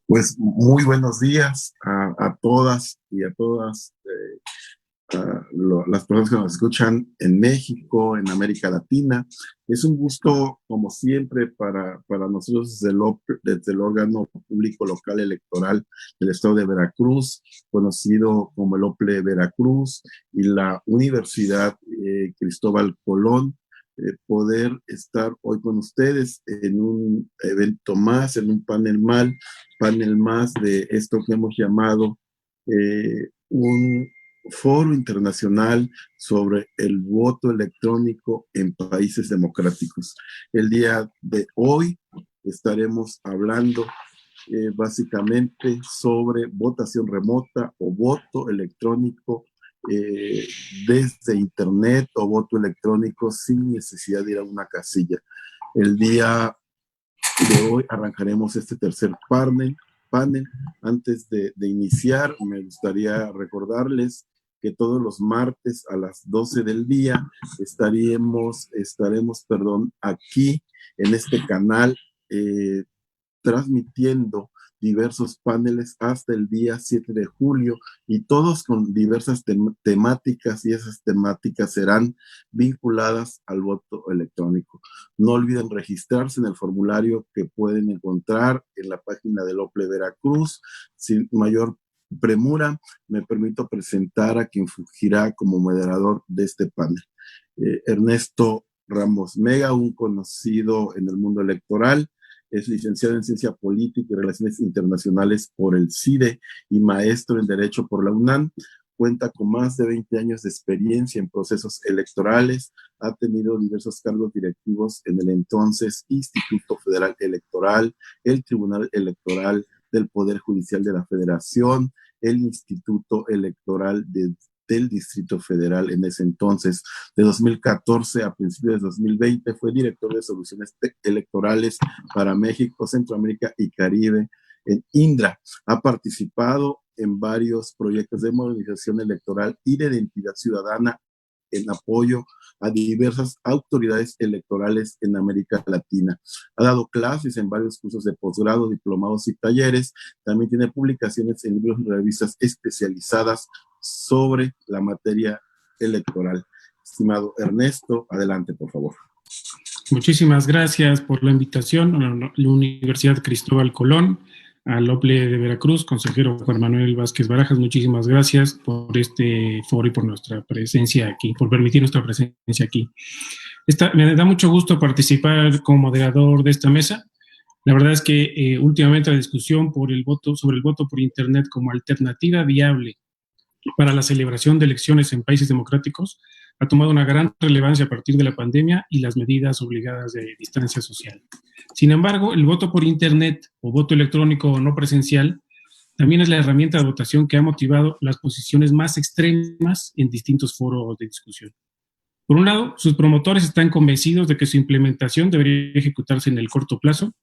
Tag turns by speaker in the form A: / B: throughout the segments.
A: Pues muy buenos días a todas y a todas las personas que nos escuchan en México, en América Latina. Es un gusto, como siempre, para nosotros desde el órgano público local electoral del estado de Veracruz, conocido como el OPLE Veracruz, y la Universidad Cristóbal Colón, poder estar hoy con ustedes en un evento más, en un panel más de esto que hemos llamado un foro internacional sobre el voto electrónico en países democráticos. El día de hoy estaremos hablando básicamente sobre votación remota o voto electrónico desde internet o voto electrónico sin necesidad de ir a una casilla. El día de hoy arrancaremos este tercer panel. Antes de iniciar, me gustaría recordarles que todos los martes a las 12 del día estaremos aquí en este canal transmitiendo diversos paneles hasta el día 7 de julio y todos con diversas temáticas, y esas temáticas serán vinculadas al voto electrónico. No olviden registrarse en el formulario que pueden encontrar en la página del OPLE Veracruz. Sin mayor premura, me permito presentar a quien fungirá como moderador de este panel. Ernesto Ramos Mega, un conocido en el mundo electoral. Es licenciado en Ciencia Política y Relaciones Internacionales por el CIDE y maestro en Derecho por la UNAM. Cuenta con más de 20 años de experiencia en procesos electorales. Ha tenido diversos cargos directivos en el entonces Instituto Federal Electoral, el Tribunal Electoral del Poder Judicial de la Federación, el Instituto Electoral del Distrito Federal en ese entonces. De 2014 a principios de 2020 fue director de soluciones electorales para México, Centroamérica y Caribe en INDRA. Ha participado en varios proyectos de modernización electoral y de identidad ciudadana en apoyo a diversas autoridades electorales en América Latina. Ha dado clases en varios cursos de posgrado, diplomados y talleres. También tiene publicaciones en libros y revistas especializadas sobre la materia electoral. Estimado Ernesto, adelante, por favor.
B: Muchísimas gracias por la invitación a la Universidad Cristóbal Colón, al OPLE de Veracruz, consejero Juan Manuel Vázquez Barajas. Muchísimas gracias por este foro y por nuestra presencia aquí, por permitir nuestra presencia aquí. Me da mucho gusto participar como moderador de esta mesa. La verdad es que últimamente la discusión sobre el voto por Internet como alternativa viable para la celebración de elecciones en países democráticos ha tomado una gran relevancia a partir de la pandemia y las medidas obligadas de distancia social. Sin embargo, el voto por Internet o voto electrónico no presencial también es la herramienta de votación que ha motivado las posiciones más extremas en distintos foros de discusión. Por un lado, sus promotores están convencidos de que su implementación debería ejecutarse en el corto plazo,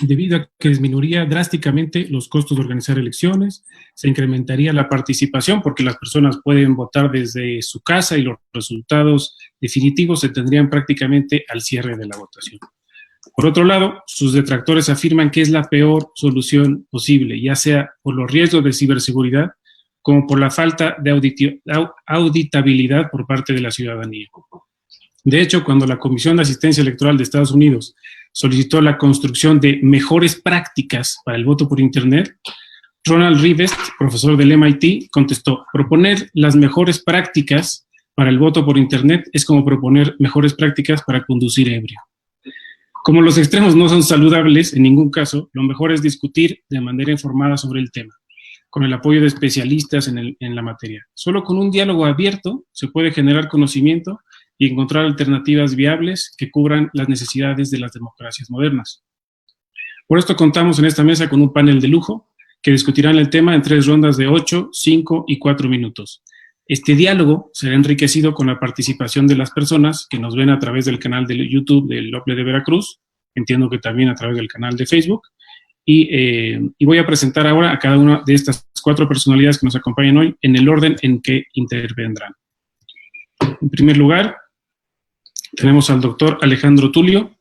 B: debido a que disminuiría drásticamente los costos de organizar elecciones, se incrementaría la participación porque las personas pueden votar desde su casa y los resultados definitivos se tendrían prácticamente al cierre de la votación. Por otro lado, sus detractores afirman que es la peor solución posible, ya sea por los riesgos de ciberseguridad como por la falta de auditabilidad por parte de la ciudadanía. De hecho, cuando la Comisión de Asistencia Electoral de Estados Unidos solicitó la construcción de mejores prácticas para el voto por Internet, Ronald Rivest, profesor del MIT, contestó: proponer las mejores prácticas para el voto por Internet es como proponer mejores prácticas para conducir ebrio. Como los extremos no son saludables en ningún caso, lo mejor es discutir de manera informada sobre el tema, con el apoyo de especialistas en la materia. Solo con un diálogo abierto se puede generar conocimiento y encontrar alternativas viables que cubran las necesidades de las democracias modernas. Por esto contamos en esta mesa con un panel de lujo que discutirán el tema en 3 rondas de 8, 5 y 4 minutos. Este diálogo será enriquecido con la participación de las personas que nos ven a través del canal de YouTube del OPLE de Veracruz, entiendo que también a través del canal de Facebook, y voy a presentar ahora a cada una de estas 4 personalidades que nos acompañan hoy en el orden en que intervendrán. En primer lugar, tenemos al doctor Alejandro Tulio.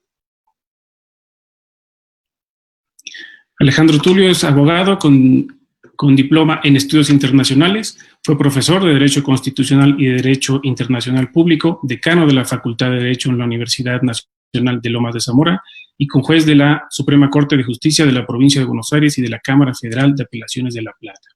B: Alejandro Tulio es abogado con diploma en estudios internacionales, fue profesor de Derecho Constitucional y de Derecho Internacional Público, decano de la Facultad de Derecho en la Universidad Nacional de Lomas de Zamora y conjuez de la Suprema Corte de Justicia de la Provincia de Buenos Aires y de la Cámara Federal de Apelaciones de La Plata.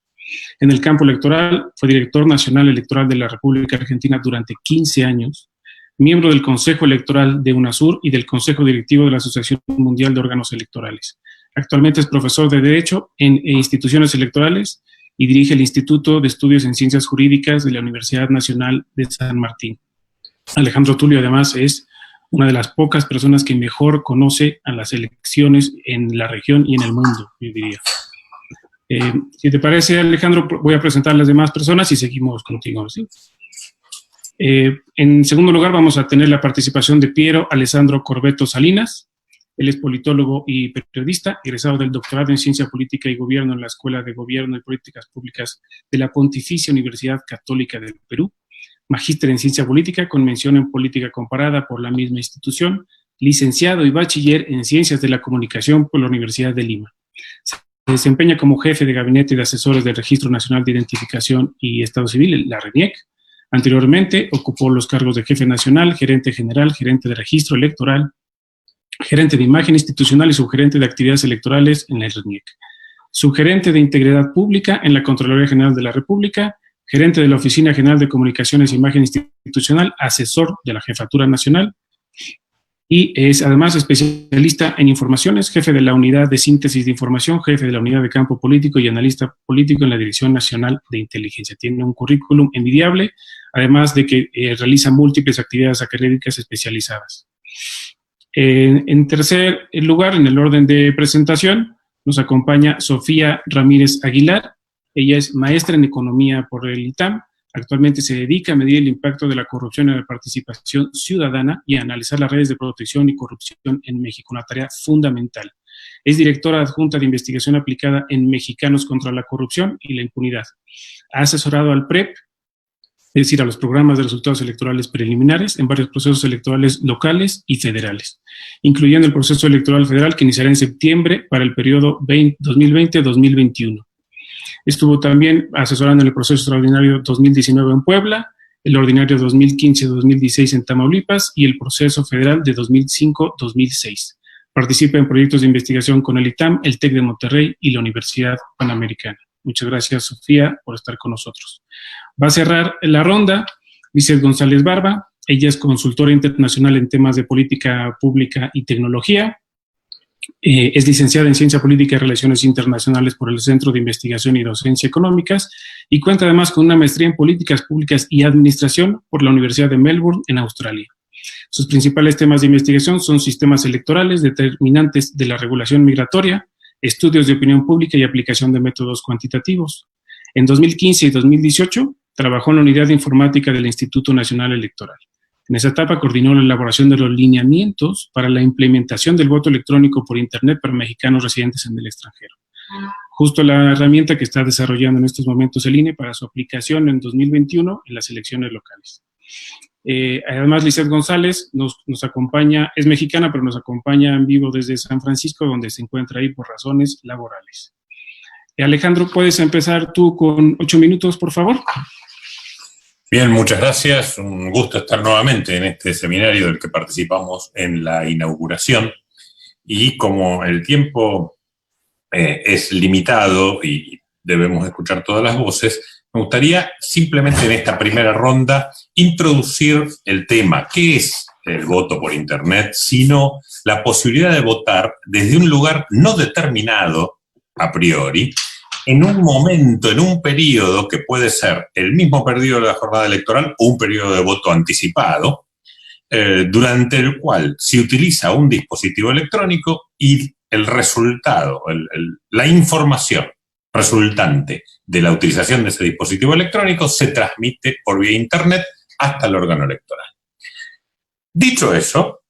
B: En el campo electoral, fue director nacional electoral de la República Argentina durante 15 años, miembro del Consejo Electoral de UNASUR y del Consejo Directivo de la Asociación Mundial de Órganos Electorales. Actualmente es profesor de Derecho en instituciones electorales y dirige el Instituto de Estudios en Ciencias Jurídicas de la Universidad Nacional de San Martín. Alejandro Tulio, además, es una de las pocas personas que mejor conoce a las elecciones en la región y en el mundo, yo diría. Si te parece, Alejandro, voy a presentar a las demás personas y seguimos contigo, ¿sí? En segundo lugar, vamos a tener la participación de Piero Alessandro Corvetto Salinas. Él es politólogo y periodista, egresado del doctorado en Ciencia Política y Gobierno en la Escuela de Gobierno y Políticas Públicas de la Pontificia Universidad Católica del Perú, magíster en Ciencia Política con mención en Política Comparada por la misma institución, licenciado y bachiller en Ciencias de la Comunicación por la Universidad de Lima. Se desempeña como jefe de Gabinete de Asesores del Registro Nacional de Identificación y Estado Civil, la RENIEC. Anteriormente ocupó los cargos de jefe nacional, gerente general, gerente de registro electoral, gerente de imagen institucional y subgerente de actividades electorales en el RENIEC, subgerente de integridad pública en la Contraloría General de la República, gerente de la Oficina General de Comunicaciones e Imagen Institucional, asesor de la Jefatura Nacional y es además especialista en informaciones, jefe de la Unidad de Síntesis de Información, jefe de la Unidad de Campo Político y analista político en la Dirección Nacional de Inteligencia. Tiene un currículum envidiable, además de que realiza múltiples actividades académicas especializadas. En tercer lugar, en el orden de presentación, nos acompaña Sofía Ramírez Aguilar. Ella es maestra en Economía por el ITAM. Actualmente se dedica a medir el impacto de la corrupción en la participación ciudadana y a analizar las redes de protección y corrupción en México, una tarea fundamental. Es directora adjunta de investigación aplicada en Mexicanos contra la Corrupción y la Impunidad. Ha asesorado al PREP, es decir, a los programas de resultados electorales preliminares en varios procesos electorales locales y federales, incluyendo el proceso electoral federal que iniciará en septiembre para el periodo 2020-2021. Estuvo también asesorando en el proceso extraordinario 2019 en Puebla, el ordinario 2015-2016 en Tamaulipas y el proceso federal de 2005-2006. Participa en proyectos de investigación con el ITAM, el TEC de Monterrey y la Universidad Panamericana. Muchas gracias, Sofía, por estar con nosotros. Va a cerrar la ronda Lizeth González Barba. Ella es consultora internacional en temas de política pública y tecnología. Es licenciada en Ciencia Política y Relaciones Internacionales por el Centro de Investigación y Docencia Económicas y cuenta además con una maestría en Políticas Públicas y Administración por la Universidad de Melbourne, en Australia. Sus principales temas de investigación son sistemas electorales, determinantes de la regulación migratoria, estudios de opinión pública y aplicación de métodos cuantitativos. En 2015 y 2018 trabajó en la Unidad de Informática del Instituto Nacional Electoral. En esa etapa coordinó la elaboración de los lineamientos para la implementación del voto electrónico por Internet para mexicanos residentes en el extranjero. Justo la herramienta que está desarrollando en estos momentos el INE para su aplicación en 2021 en las elecciones locales. Además, Lizeth González nos acompaña, es mexicana, pero nos acompaña en vivo desde San Francisco, donde se encuentra ahí por razones laborales. Alejandro, ¿puedes empezar tú con 8 minutos, por favor?
C: Bien, muchas gracias. Un gusto estar nuevamente en este seminario del que participamos en la inauguración. Y como el tiempo es limitado y debemos escuchar todas las voces, me gustaría simplemente en esta primera ronda introducir el tema. ¿Qué es el voto por Internet? Sino la posibilidad de votar desde un lugar no determinado a priori, en un momento, en un periodo que puede ser el mismo periodo de la jornada electoral o un periodo de voto anticipado, durante el cual se utiliza un dispositivo electrónico y el resultado, la información resultante de la utilización de ese dispositivo electrónico se transmite por vía Internet hasta el órgano electoral. Dicho eso,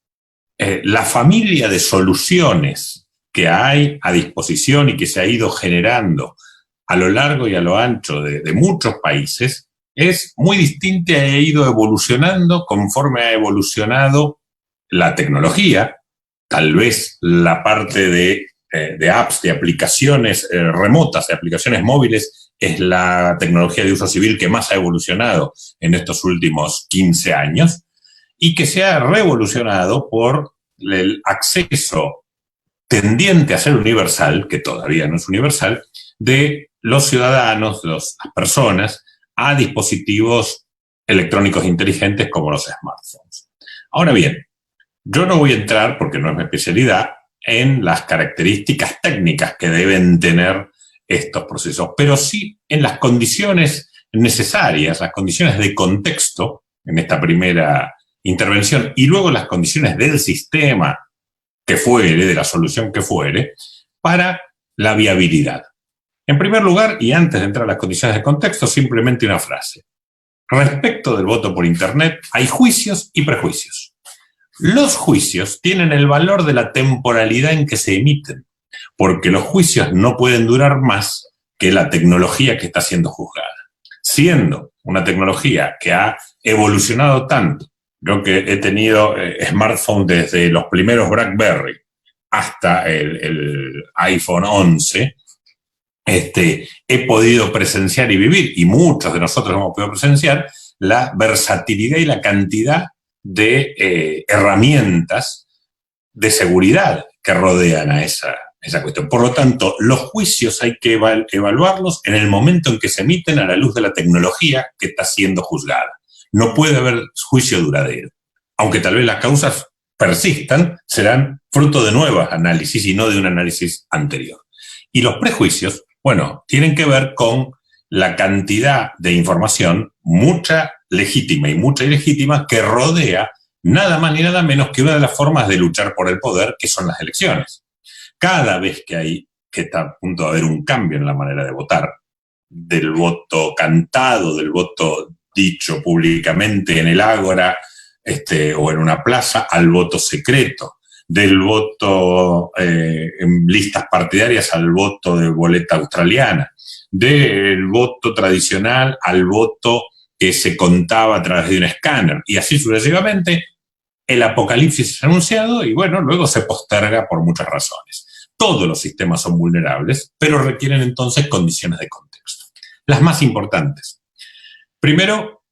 C: la familia de soluciones que hay a disposición y que se ha ido generando a lo largo y a lo ancho de muchos países es muy distinta y ha ido evolucionando conforme ha evolucionado la tecnología, tal vez la parte de de apps, de aplicaciones remotas, de aplicaciones móviles, es la tecnología de uso civil que más ha evolucionado en estos últimos 15 años y que se ha revolucionado por el acceso tendiente a ser universal, que todavía no es universal, de los ciudadanos, de las personas, a dispositivos electrónicos inteligentes como los smartphones. Ahora bien, yo no voy a entrar, porque no es mi especialidad, en las características técnicas que deben tener estos procesos, pero sí en las condiciones necesarias, las condiciones de contexto en esta primera intervención y luego las condiciones del sistema que fuere, de la solución que fuere, para la viabilidad. En primer lugar, y antes de entrar a las condiciones de contexto, simplemente una frase. Respecto del voto por Internet, hay juicios y prejuicios. Los juicios tienen el valor de la temporalidad en que se emiten, porque los juicios no pueden durar más que la tecnología que está siendo juzgada. Siendo una tecnología que ha evolucionado tanto, yo que he tenido smartphone desde los primeros BlackBerry hasta el iPhone 11, he podido presenciar y vivir, y muchos de nosotros hemos podido presenciar, la versatilidad y la cantidad de herramientas de seguridad que rodean a esa cuestión. Por lo tanto, los juicios hay que evaluarlos en el momento en que se emiten a la luz de la tecnología que está siendo juzgada. No puede haber juicio duradero. Aunque tal vez las causas persistan, serán fruto de nuevos análisis y no de un análisis anterior. Y los prejuicios, bueno, tienen que ver con la cantidad de información, mucha legítima y mucha ilegítima, que rodea nada más ni nada menos que una de las formas de luchar por el poder, que son las elecciones. Cada vez que está a punto de haber un cambio en la manera de votar, del voto cantado, del voto dicho públicamente en el ágora o en una plaza, al voto secreto, del voto en listas partidarias al voto de boleta australiana, del voto tradicional al voto que se contaba a través de un escáner, y así sucesivamente. El apocalipsis es anunciado y, bueno, luego se posterga por muchas razones. Todos los sistemas son vulnerables, pero requieren entonces condiciones de contexto. Las más importantes. Primero,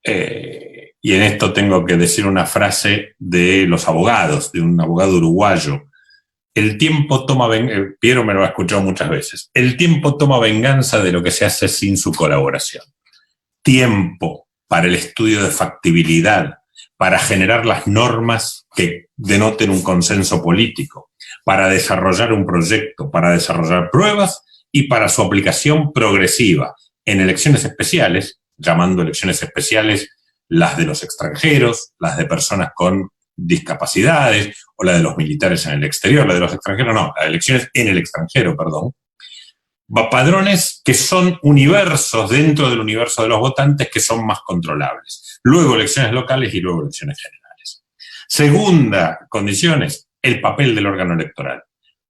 C: y en esto tengo que decir una frase de los abogados, de un abogado uruguayo: el tiempo toma venganza, Piero me lo ha escuchado muchas veces, el tiempo toma venganza de lo que se hace sin su colaboración. Tiempo para el estudio de factibilidad, para generar las normas que denoten un consenso político, para desarrollar un proyecto, para desarrollar pruebas y para su aplicación progresiva en elecciones especiales, llamando elecciones especiales las de los extranjeros, las de personas con discapacidades, o la de los militares en el exterior, la de los extranjeros no, las elecciones en el extranjero, perdón. Padrones que son universos dentro del universo de los votantes que son más controlables. Luego elecciones locales y luego elecciones generales. Segunda condición es el papel del órgano electoral.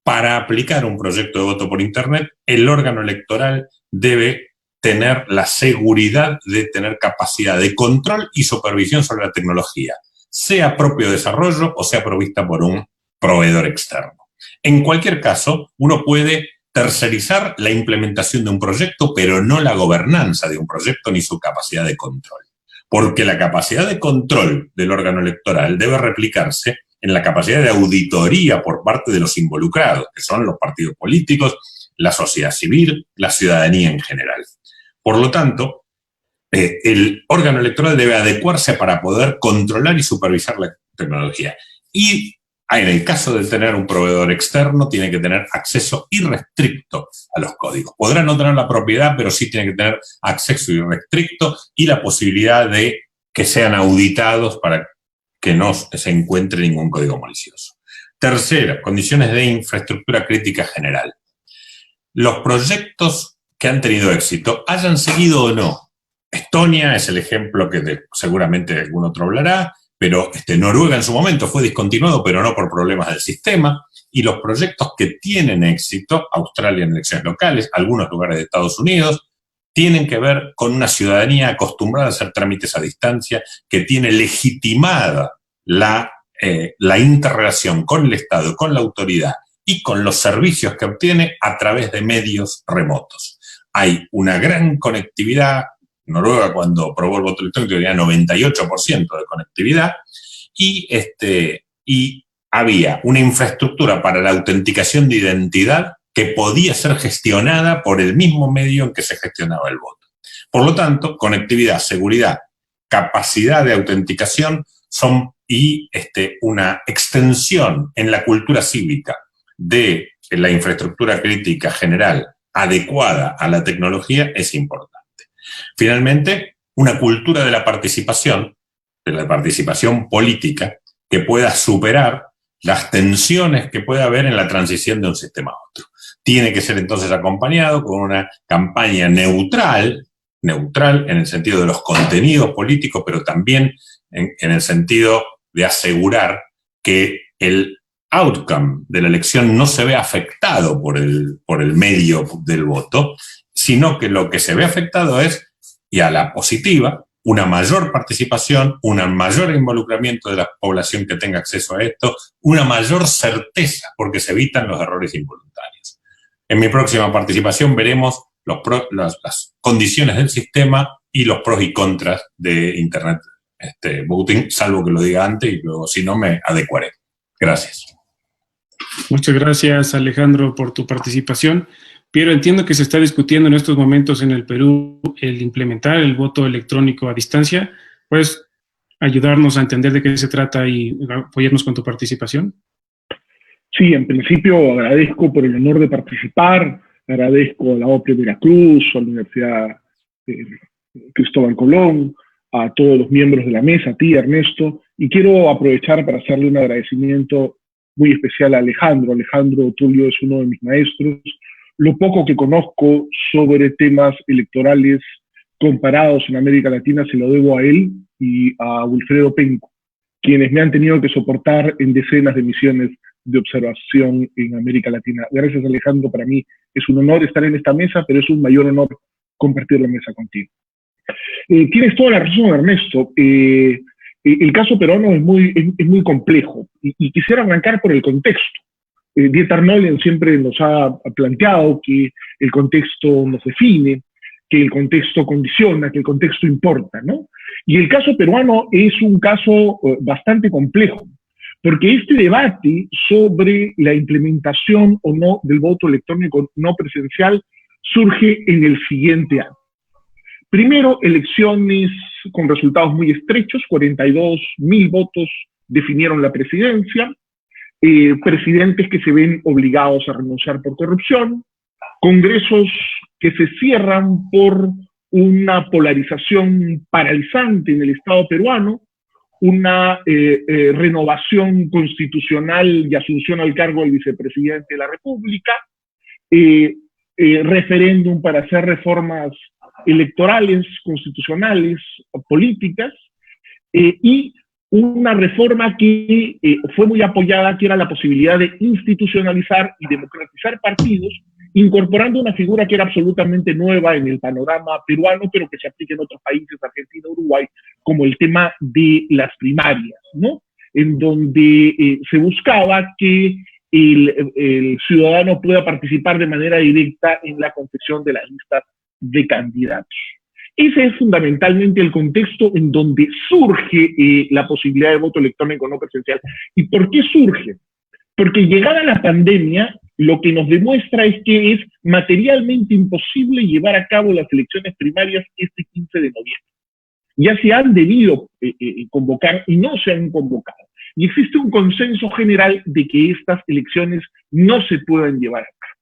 C: Para aplicar un proyecto de voto por Internet, el órgano electoral debe tener la seguridad de tener capacidad de control y supervisión sobre la tecnología, sea propio desarrollo o sea provista por un proveedor externo. En cualquier caso, uno puede tercerizar la implementación de un proyecto, pero no la gobernanza de un proyecto ni su capacidad de control. Porque la capacidad de control del órgano electoral debe replicarse en la capacidad de auditoría por parte de los involucrados, que son los partidos políticos, la sociedad civil, la ciudadanía en general. Por lo tanto, el órgano electoral debe adecuarse para poder controlar y supervisar la tecnología. Y en el caso de tener un proveedor externo, tiene que tener acceso irrestricto a los códigos. Podrá no tener la propiedad, pero sí tiene que tener acceso irrestricto y la posibilidad de que sean auditados para que no se encuentre ningún código malicioso. Tercera, condiciones de infraestructura crítica general. Los proyectos que han tenido éxito, hayan seguido o no. Estonia es el ejemplo que seguramente algún otro hablará, pero Noruega en su momento fue discontinuado, pero no por problemas del sistema, y los proyectos que tienen éxito, Australia en elecciones locales, algunos lugares de Estados Unidos, tienen que ver con una ciudadanía acostumbrada a hacer trámites a distancia, que tiene legitimada la interrelación con el Estado, con la autoridad y con los servicios que obtiene a través de medios remotos. Hay una gran conectividad. Noruega, cuando probó el voto electrónico, tenía 98% de conectividad, y había una infraestructura para la autenticación de identidad que podía ser gestionada por el mismo medio en que se gestionaba el voto. Por lo tanto, conectividad, seguridad, capacidad de autenticación y una extensión en la cultura cívica de la infraestructura crítica general adecuada a la tecnología es importante. Finalmente, una cultura de la participación política, que pueda superar las tensiones que pueda haber en la transición de un sistema a otro. Tiene que ser entonces acompañado con una campaña neutral en el sentido de los contenidos políticos, pero también en el sentido de asegurar que el outcome de la elección no se ve afectado por el medio del voto, sino que lo que se ve afectado es, y a la positiva, una mayor participación, un mayor involucramiento de la población que tenga acceso a esto, una mayor certeza, porque se evitan los errores involuntarios. En mi próxima participación veremos las condiciones del sistema y los pros y contras de Internet voting, salvo que lo diga antes y luego, si no, me adecuaré. Gracias.
B: Muchas gracias, Alejandro, por tu participación. Piero, entiendo que se está discutiendo en estos momentos en el Perú el implementar el voto electrónico a distancia. ¿Puedes ayudarnos a entender de qué se trata y apoyarnos con tu participación?
D: Sí, en principio agradezco por el honor de participar, agradezco a la OPLE Veracruz, a la Universidad Cristóbal Colón, a todos los miembros de la mesa, a ti, Ernesto, y quiero aprovechar para hacerle un agradecimiento muy especial a Alejandro. Alejandro Tulio es uno de mis maestros. Lo poco que conozco sobre temas electorales comparados en América Latina se lo debo a él y a Wilfredo Penco, quienes me han tenido que soportar en decenas de misiones de observación en América Latina. Gracias, Alejandro, para mí es un honor estar en esta mesa, pero es un mayor honor compartir la mesa contigo. Tienes toda la razón, Ernesto. El caso peruano es muy complejo y quisiera arrancar por el contexto. Dieter Nolen siempre nos ha planteado que el contexto nos define, que el contexto condiciona, que el contexto importa, ¿no? Y el caso peruano es un caso bastante complejo, porque este debate sobre la implementación o no del voto electrónico no presencial surge en el siguiente año. Primero, elecciones con resultados muy estrechos, 42.000 votos definieron la presidencia, presidentes que se ven obligados a renunciar por corrupción, congresos que se cierran por una polarización paralizante en el Estado peruano, una renovación constitucional y asunción al cargo del vicepresidente de la República, referéndum para hacer reformas electorales, constitucionales, políticas, y una reforma que fue muy apoyada, que era la posibilidad de institucionalizar y democratizar partidos, incorporando una figura que era absolutamente nueva en el panorama peruano, pero que se aplica en otros países, Argentina, Uruguay, como el tema de las primarias, ¿no? En donde se buscaba que el ciudadano pueda participar de manera directa en la confección de las listas de candidatos. Ese es fundamentalmente el contexto en donde surge la posibilidad de voto electrónico no presencial. ¿Y por qué surge? Porque llegada la pandemia, lo que nos demuestra es que es materialmente imposible llevar a cabo las elecciones primarias este 15 de noviembre. Ya se han debido convocar y no se han convocado. Y existe un consenso general de que estas elecciones no se puedan llevar a cabo.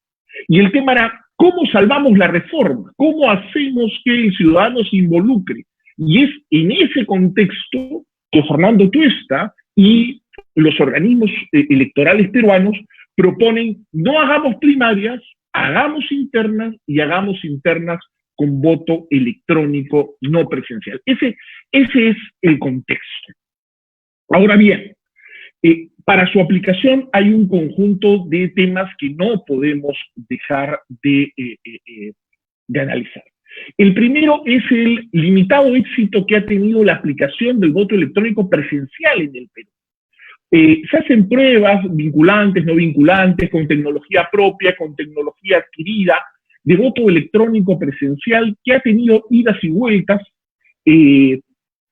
D: Y el tema era, ¿cómo salvamos la reforma? ¿Cómo hacemos que el ciudadano se involucre? Y es en ese contexto que Fernando Tuesta y los organismos electorales peruanos proponen: no hagamos primarias, hagamos internas y hagamos internas con voto electrónico no presencial. Ese es el contexto. Ahora bien, para su aplicación hay un conjunto de temas que no podemos dejar de analizar. El primero es el limitado éxito que ha tenido la aplicación del voto electrónico presencial en el Perú. Se hacen pruebas vinculantes, no vinculantes, con tecnología propia, con tecnología adquirida, de voto electrónico presencial, que ha tenido idas y vueltas,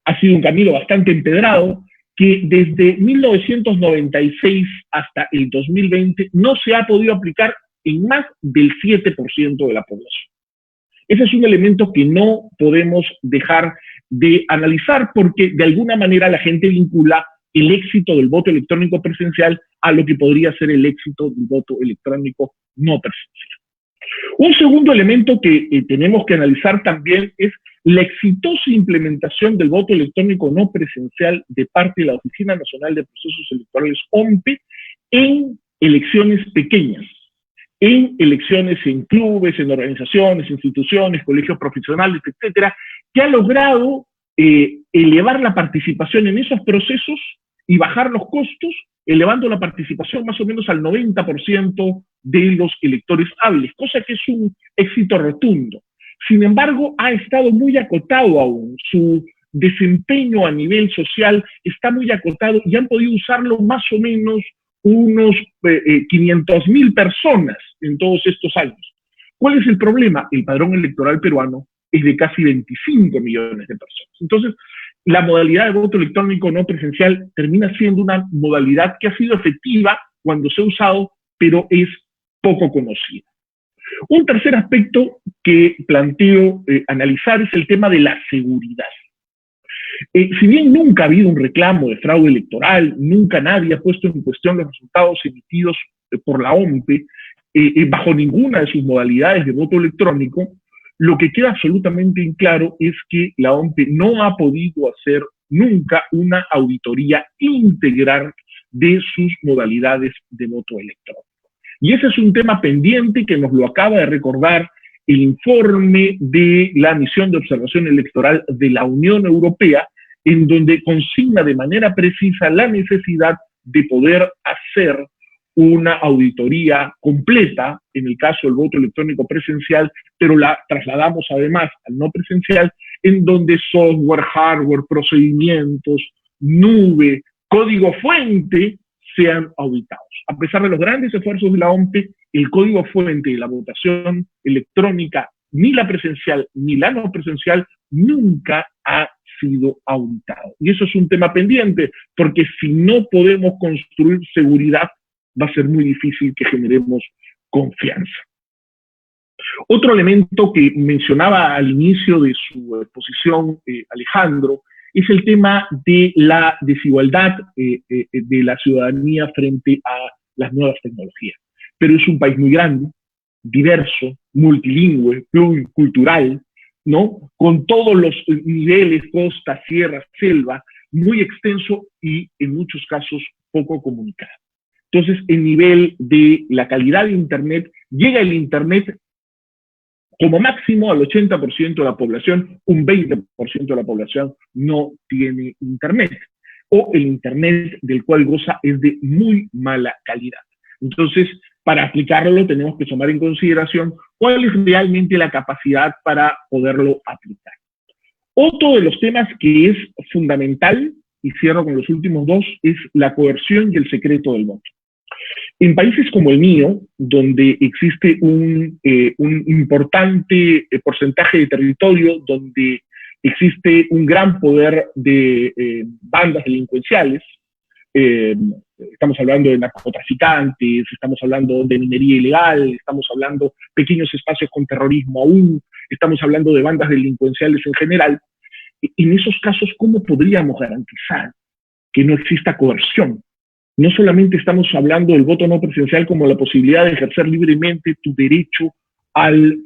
D: ha sido un camino bastante empedrado, que desde 1996 hasta el 2020 no se ha podido aplicar en más del 7% de la población. Ese es un elemento que no podemos dejar de analizar porque de alguna manera la gente vincula el éxito del voto electrónico presencial a lo que podría ser el éxito del voto electrónico no presencial. Un segundo elemento que tenemos que analizar también es la exitosa implementación del voto electrónico no presencial de parte de la Oficina Nacional de Procesos Electorales, OMPE, en elecciones pequeñas, en elecciones en clubes, en organizaciones, instituciones, colegios profesionales, etcétera, que ha logrado elevar la participación en esos procesos y bajar los costos, elevando la participación más o menos al 90% de los electores hábiles, cosa que es un éxito rotundo. Sin embargo, ha estado muy acotado aún, su desempeño a nivel social está muy acotado y han podido usarlo más o menos unos 500.000 personas en todos estos años. ¿Cuál es el problema? El padrón electoral peruano es de casi 25 millones de personas. Entonces, la modalidad de voto electrónico no presencial termina siendo una modalidad que ha sido efectiva cuando se ha usado, pero es poco conocida. Un tercer aspecto que planteo analizar es el tema de la seguridad. Si bien nunca ha habido un reclamo de fraude electoral, nunca nadie ha puesto en cuestión los resultados emitidos por la OMPE, bajo ninguna de sus modalidades de voto electrónico, lo que queda absolutamente en claro es que la OMPE no ha podido hacer nunca una auditoría integral de sus modalidades de voto electrónico. Y ese es un tema pendiente que nos lo acaba de recordar el informe de la Misión de Observación Electoral de la Unión Europea, en donde consigna de manera precisa la necesidad de poder hacer una auditoría completa, en el caso del voto electrónico presencial, pero la trasladamos además al no presencial, en donde software, hardware, procedimientos, nube, código fuente sean auditados. A pesar de los grandes esfuerzos de la OMPE, el código fuente de la votación electrónica, ni la presencial ni la no presencial, nunca ha sido auditado. Y eso es un tema pendiente, porque si no podemos construir seguridad, va a ser muy difícil que generemos confianza. Otro elemento que mencionaba al inicio de su exposición Alejandro es el tema de la desigualdad de la ciudadanía frente a las nuevas tecnologías. Pero es un país muy grande, diverso, multilingüe, pluricultural, ¿no? Con todos los niveles, costa, sierra, selva, muy extenso y en muchos casos poco comunicado. Entonces, el nivel de la calidad de Internet, llega el Internet como máximo al 80% de la población, un 20% de la población no tiene Internet, o el Internet del cual goza es de muy mala calidad. Entonces, para aplicarlo tenemos que tomar en consideración cuál es realmente la capacidad para poderlo aplicar. Otro de los temas que es fundamental, y cierro con los últimos dos, es la coerción y el secreto del voto. En países como el mío, donde existe un importante porcentaje de territorio, donde existe un gran poder de bandas delincuenciales, estamos hablando de narcotraficantes, estamos hablando de minería ilegal, estamos hablando de pequeños espacios con terrorismo aún, estamos hablando de bandas delincuenciales en general. En esos casos, ¿cómo podríamos garantizar que no exista coerción? No solamente estamos hablando del voto no presencial como la posibilidad de ejercer libremente tu derecho al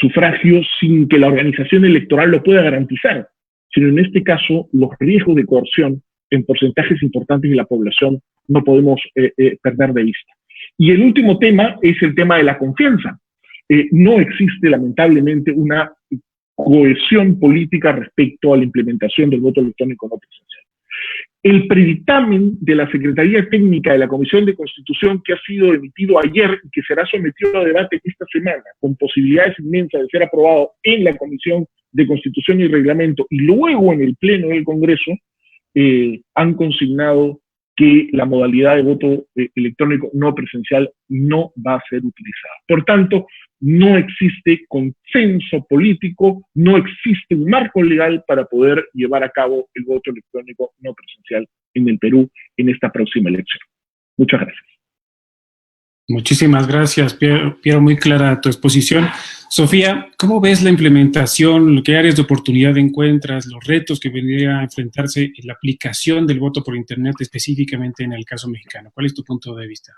D: sufragio sin que la organización electoral lo pueda garantizar, sino en este caso los riesgos de coerción en porcentajes importantes de la población no podemos perder de vista. Y el último tema es el tema de la confianza. No existe lamentablemente una cohesión política respecto a la implementación del voto electrónico no presencial. El predictamen de la Secretaría Técnica de la Comisión de Constitución, que ha sido emitido ayer y que será sometido a debate esta semana, con posibilidades inmensas de ser aprobado en la Comisión de Constitución y Reglamento y luego en el Pleno del Congreso, han consignado que la modalidad de voto electrónico no presencial no va a ser utilizada. Por tanto, no existe consenso político, no existe un marco legal para poder llevar a cabo el voto electrónico no presencial en el Perú en esta próxima elección. Muchas gracias.
B: Muchísimas gracias, Piero, muy clara tu exposición. Sofía, ¿cómo ves la implementación? ¿Qué áreas de oportunidad encuentras? ¿Los retos que vendría a enfrentarse en la aplicación del voto por Internet, específicamente en el caso mexicano? ¿Cuál es tu punto de vista?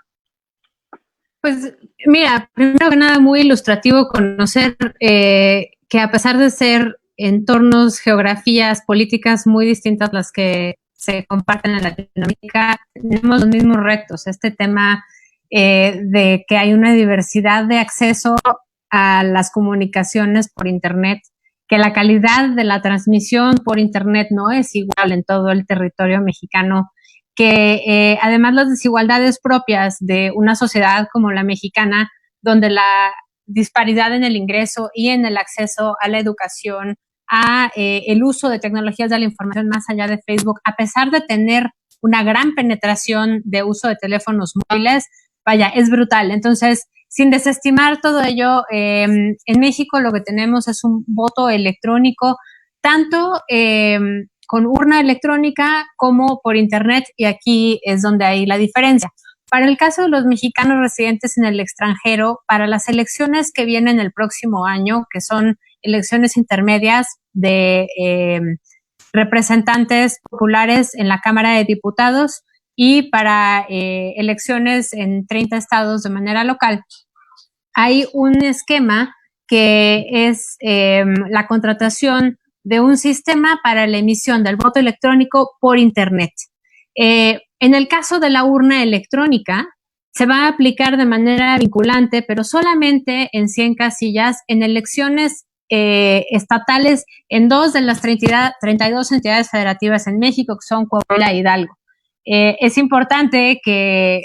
E: Pues mira, primero que nada, muy ilustrativo conocer que a pesar de ser entornos, geografías, políticas muy distintas las que se comparten en Latinoamérica, tenemos los mismos retos. Este tema de que hay una diversidad de acceso a las comunicaciones por Internet, que la calidad de la transmisión por Internet no es igual en todo el territorio mexicano, que además las desigualdades propias de una sociedad como la mexicana, donde la disparidad en el ingreso y en el acceso a la educación, a el uso de tecnologías de la información más allá de Facebook, a pesar de tener una gran penetración de uso de teléfonos móviles, vaya, es brutal. Entonces, sin desestimar todo ello, en México lo que tenemos es un voto electrónico, tanto con urna electrónica como por Internet, y aquí es donde hay la diferencia. Para el caso de los mexicanos residentes en el extranjero, para las elecciones que vienen el próximo año, que son elecciones intermedias de representantes populares en la Cámara de Diputados y para elecciones en 30 estados de manera local, hay un esquema que es la contratación de un sistema para la emisión del voto electrónico por Internet. En el caso de la urna electrónica, se va a aplicar de manera vinculante, pero solamente en 100 casillas en elecciones estatales en 2 de las 32 entidades federativas en México, que son Coahuila e Hidalgo. Es importante que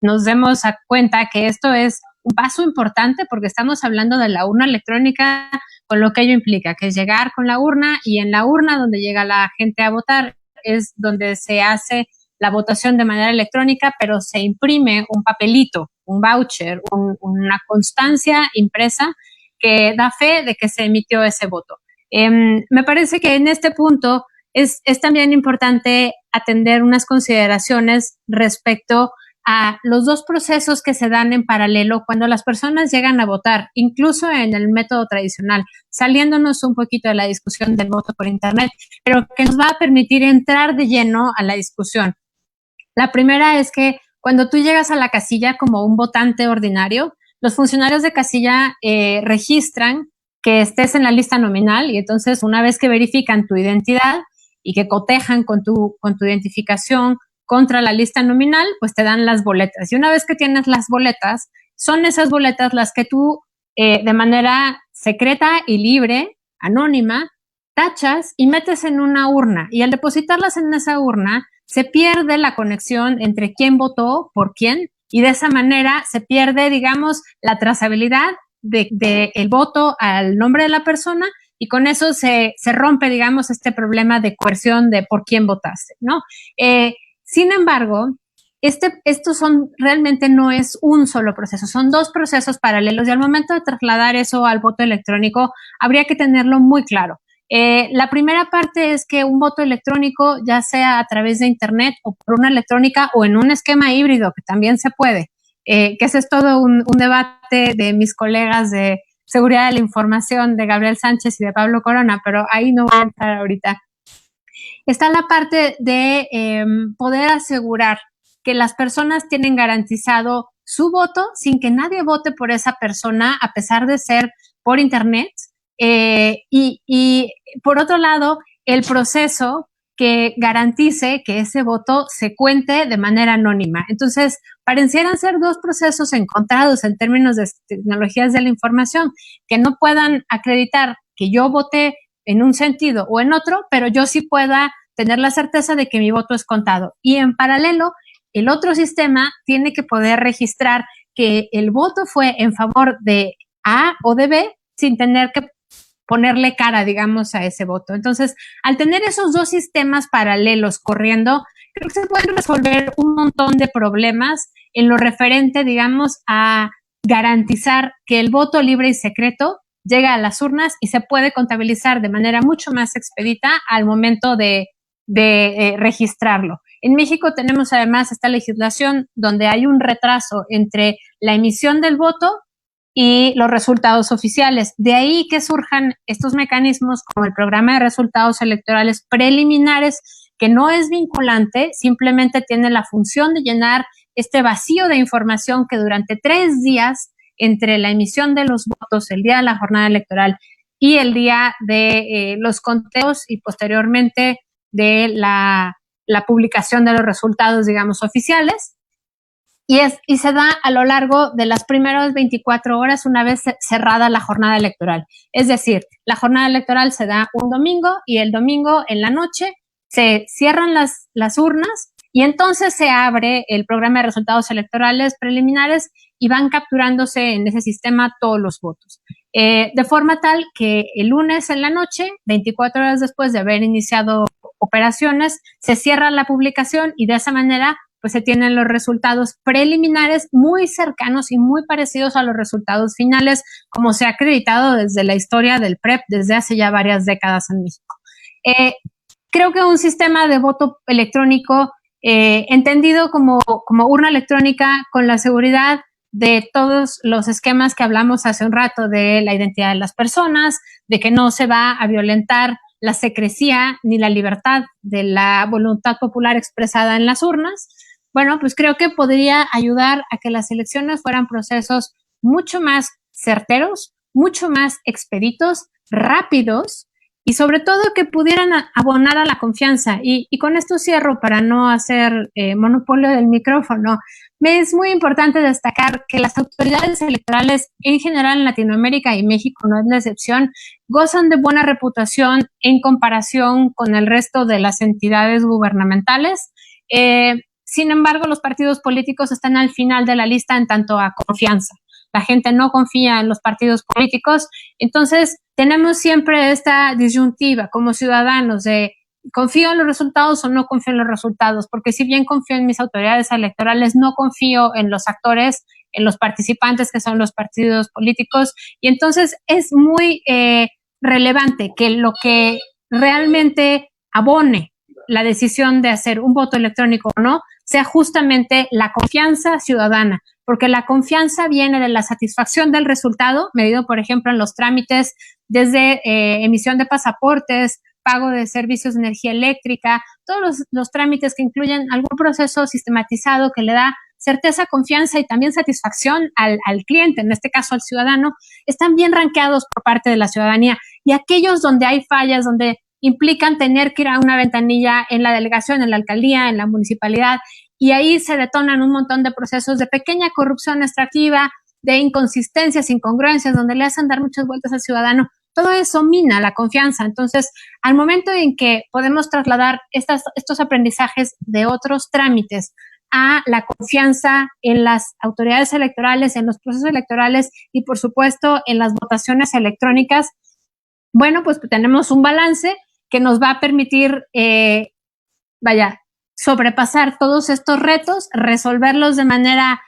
E: nos demos cuenta que esto es un paso importante porque estamos hablando de la urna electrónica con lo que ello implica, que es llegar con la urna, y en la urna donde llega la gente a votar es donde se hace la votación de manera electrónica, pero se imprime un papelito, un voucher, una constancia impresa que da fe de que se emitió ese voto. Me parece que en este punto es también importante atender unas consideraciones respecto a los dos procesos que se dan en paralelo cuando las personas llegan a votar, incluso en el método tradicional, saliéndonos un poquito de la discusión del voto por Internet, pero que nos va a permitir entrar de lleno a la discusión. La primera es que cuando tú llegas a la casilla como un votante ordinario, los funcionarios de casilla registran que estés en la lista nominal, y entonces una vez que verifican tu identidad y que cotejan con tu identificación contra la lista nominal, pues te dan las boletas. Y una vez que tienes las boletas, son esas boletas las que tú de manera secreta y libre, anónima, tachas y metes en una urna. Y al depositarlas en esa urna, se pierde la conexión entre quién votó por quién, y de esa manera se pierde, digamos, la trazabilidad de el voto al nombre de la persona, y con eso se rompe, digamos, este problema de coerción de por quién votaste, ¿no? Sin embargo, estos realmente no es un solo proceso, son dos procesos paralelos, y al momento de trasladar eso al voto electrónico habría que tenerlo muy claro. La primera parte es que un voto electrónico, ya sea a través de Internet o por una electrónica o en un esquema híbrido, que también se puede, que ese es todo un debate de mis colegas de Seguridad de la Información, de Gabriel Sánchez y de Pablo Corona, pero ahí no voy a entrar ahorita. Está la parte de poder asegurar que las personas tienen garantizado su voto sin que nadie vote por esa persona, a pesar de ser por Internet. Y por otro lado, el proceso que garantice que ese voto se cuente de manera anónima. Entonces, parecieran ser dos procesos encontrados en términos de tecnologías de la información, que no puedan acreditar que yo voté en un sentido o en otro, pero yo sí pueda tener la certeza de que mi voto es contado. Y en paralelo, el otro sistema tiene que poder registrar que el voto fue en favor de A o de B sin tener que ponerle cara, digamos, a ese voto. Entonces, al tener esos dos sistemas paralelos corriendo, creo que se pueden resolver un montón de problemas en lo referente, digamos, a garantizar que el voto libre y secreto llega a las urnas y se puede contabilizar de manera mucho más expedita al momento de registrarlo. En México tenemos además esta legislación donde hay un retraso entre la emisión del voto y los resultados oficiales. De ahí que surjan estos mecanismos como el programa de resultados electorales preliminares, que no es vinculante, simplemente tiene la función de llenar este vacío de información que durante 3 días entre la emisión de los votos, el día de la jornada electoral y el día de los conteos y posteriormente de la publicación de los resultados, digamos, oficiales. Y se da a lo largo de las primeras 24 horas una vez cerrada la jornada electoral. Es decir, la jornada electoral se da un domingo y el domingo en la noche se cierran las urnas y entonces se abre el programa de resultados electorales preliminares y van capturándose en ese sistema todos los votos. De forma tal que el lunes en la noche, 24 horas después de haber iniciado operaciones, se cierra la publicación y de esa manera pues se tienen los resultados preliminares muy cercanos y muy parecidos a los resultados finales, como se ha acreditado desde la historia del PREP desde hace ya varias décadas en México. Creo que un sistema de voto electrónico entendido como urna electrónica con la seguridad de todos los esquemas que hablamos hace un rato de la identidad de las personas, de que no se va a violentar la secrecía ni la libertad de la voluntad popular expresada en las urnas. Bueno, pues creo que podría ayudar a que las elecciones fueran procesos mucho más certeros, mucho más expeditos, rápidos y sobre todo que pudieran abonar a la confianza. Y con esto cierro para no hacer monopolio del micrófono. Me es muy importante destacar que las autoridades electorales en general en Latinoamérica y México no es la excepción, gozan de buena reputación en comparación con el resto de las entidades gubernamentales. Sin embargo, los partidos políticos están al final de la lista en tanto a confianza. La gente no confía en los partidos políticos. Entonces, tenemos siempre esta disyuntiva como ciudadanos de ¿confío en los resultados o no confío en los resultados? Porque si bien confío en mis autoridades electorales, no confío en los actores, en los participantes que son los partidos políticos. Y entonces es muy relevante que lo que realmente abone la decisión de hacer un voto electrónico o no sea justamente la confianza ciudadana, porque la confianza viene de la satisfacción del resultado, medido, por ejemplo, en los trámites desde emisión de pasaportes, pago de servicios de energía eléctrica, todos los trámites que incluyen algún proceso sistematizado que le da certeza, confianza y también satisfacción al cliente, en este caso al ciudadano, están bien rankeados por parte de la ciudadanía. Y aquellos donde hay fallas, donde implican tener que ir a una ventanilla en la delegación, en la alcaldía, en la municipalidad, y ahí se detonan un montón de procesos de pequeña corrupción extractiva, de inconsistencias, incongruencias, donde le hacen dar muchas vueltas al ciudadano. Todo eso mina la confianza. Entonces, al momento en que podemos trasladar estos aprendizajes de otros trámites a la confianza en las autoridades electorales, en los procesos electorales y, por supuesto, en las votaciones electrónicas, bueno, pues tenemos un balance que nos va a permitir, sobrepasar todos estos retos, resolverlos de manera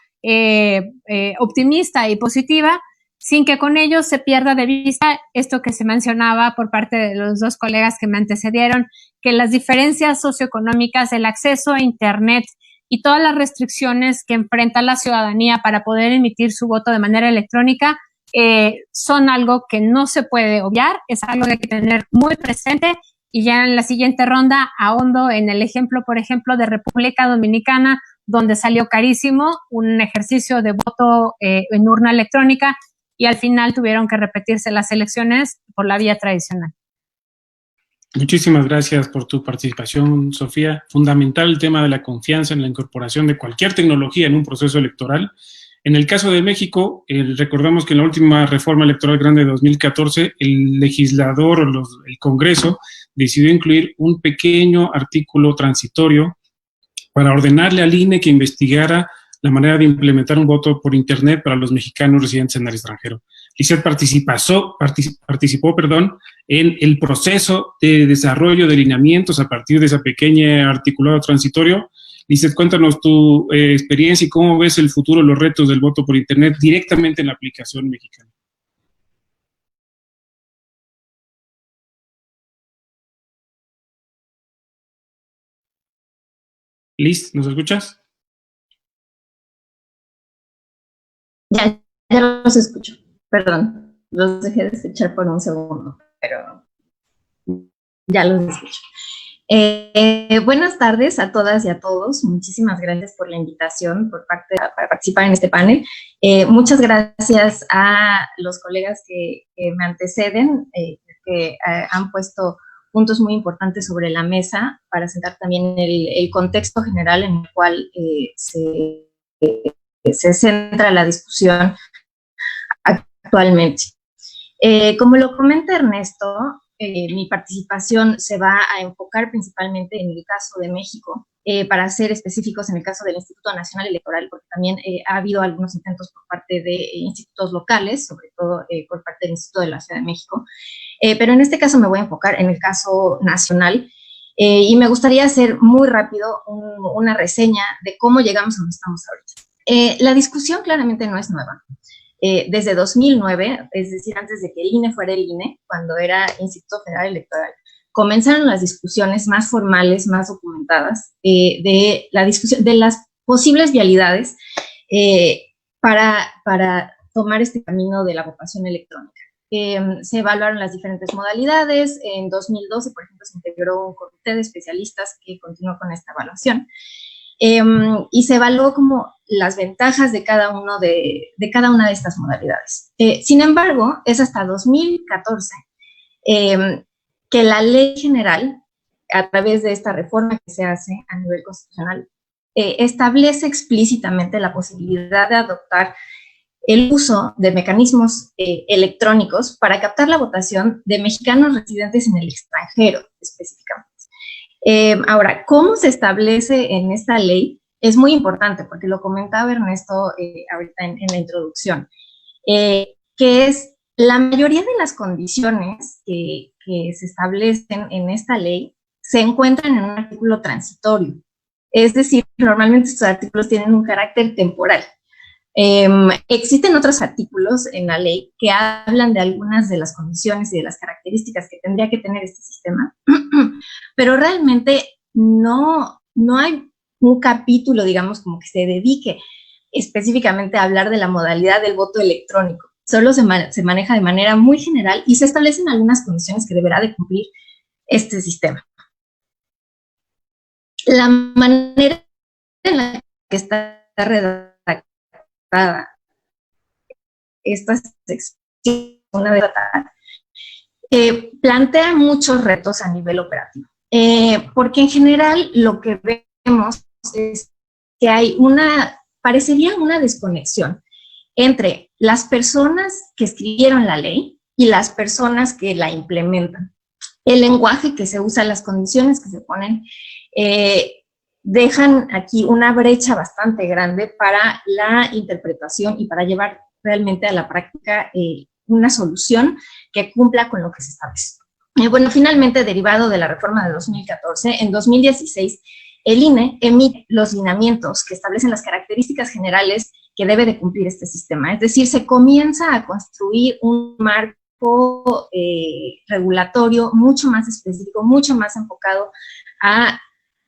E: optimista y positiva, sin que con ello se pierda de vista esto que se mencionaba por parte de los dos colegas que me antecedieron, que las diferencias socioeconómicas, el acceso a Internet y todas las restricciones que enfrenta la ciudadanía para poder emitir su voto de manera electrónica son algo que no se puede obviar, es algo que hay que tener muy presente. Y ya en la siguiente ronda ahondo en el ejemplo, por ejemplo, de República Dominicana, donde salió carísimo un ejercicio de voto en urna electrónica y al final tuvieron que repetirse las elecciones por la vía tradicional.
B: Muchísimas gracias por tu participación, Sofía. Fundamental el tema de la confianza en la incorporación de cualquier tecnología en un proceso electoral. En el caso de México, recordamos que en la última reforma electoral grande de 2014, el legislador o el Congreso decidió incluir un pequeño artículo transitorio para ordenarle al INE que investigara la manera de implementar un voto por Internet para los mexicanos residentes en el extranjero. Lizeth participó en el proceso de desarrollo de lineamientos a partir de ese pequeño articulado transitorio. Lizeth, cuéntanos tu experiencia y cómo ves el futuro, los retos del voto por Internet directamente en la aplicación mexicana. Liz, ¿nos escuchas?
F: Ya los escucho. Perdón, los dejé de escuchar por un segundo, pero ya los escucho. Buenas tardes a todas y a todos. Muchísimas gracias por la invitación para participar en este panel. Muchas gracias a los colegas que me anteceden, que han puesto puntos muy importantes sobre la mesa para sentar también el contexto general en el cual se centra la discusión actualmente. Como lo comenta Ernesto, mi participación se va a enfocar principalmente en el caso de México, para ser específicos en el caso del Instituto Nacional Electoral, porque también ha habido algunos intentos por parte de institutos locales, sobre todo por parte del Instituto de la Ciudad de México, pero en este caso me voy a enfocar en el caso nacional, y me gustaría hacer muy rápido una reseña de cómo llegamos a donde estamos ahorita. La discusión claramente no es nueva. Desde 2009, es decir, antes de que el INE fuera el INE, cuando era Instituto Federal Electoral, comenzaron las discusiones más formales, más documentadas, de la discusión de las posibles vialidades para tomar este camino de la votación electrónica. Se evaluaron las diferentes modalidades. En 2012, por ejemplo, se integró un comité de especialistas que continuó con esta evaluación. Y se evaluó como las ventajas de cada una de estas modalidades. Sin embargo, es hasta 2014 que la ley general, a través de esta reforma que se hace a nivel constitucional, establece explícitamente la posibilidad de adoptar el uso de mecanismos electrónicos para captar la votación de mexicanos residentes en el extranjero, específicamente. Ahora, ¿cómo se establece en esta ley? Es muy importante, porque lo comentaba Ernesto ahorita en la introducción, que es la mayoría de las condiciones que se establecen en esta ley se encuentran en un artículo transitorio. Es decir, normalmente estos artículos tienen un carácter temporal. Existen otros artículos en la ley que hablan de algunas de las condiciones y de las características que tendría que tener este sistema, pero realmente no hay un capítulo, digamos, como que se dedique específicamente a hablar de la modalidad del voto electrónico. Solo se maneja de manera muy general y se establecen algunas condiciones que deberá de cumplir este sistema. La manera en la que está redactada esta sección, una vez plantea muchos retos a nivel operativo, porque en general lo que vemos es que parecería una desconexión entre las personas que escribieron la ley y las personas que la implementan. El lenguaje que se usa, las condiciones que se ponen, dejan aquí una brecha bastante grande para la interpretación y para llevar realmente a la práctica una solución que cumpla con lo que se establece. Bueno, finalmente, derivado de la reforma de 2014, en 2016, el INE emite los lineamientos que establecen las características generales que debe de cumplir este sistema. Es decir, se comienza a construir un marco regulatorio mucho más específico, mucho más enfocado a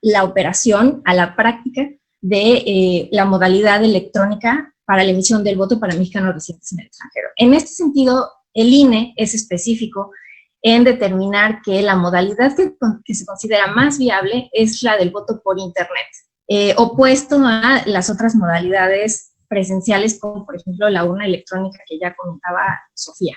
F: la operación, a la práctica de la modalidad electrónica para la emisión del voto para mexicanos residentes en el extranjero. En este sentido, el INE es específico en determinar que la modalidad que se considera más viable es la del voto por Internet, opuesto a las otras modalidades presenciales, como por ejemplo la urna electrónica que ya comentaba Sofía,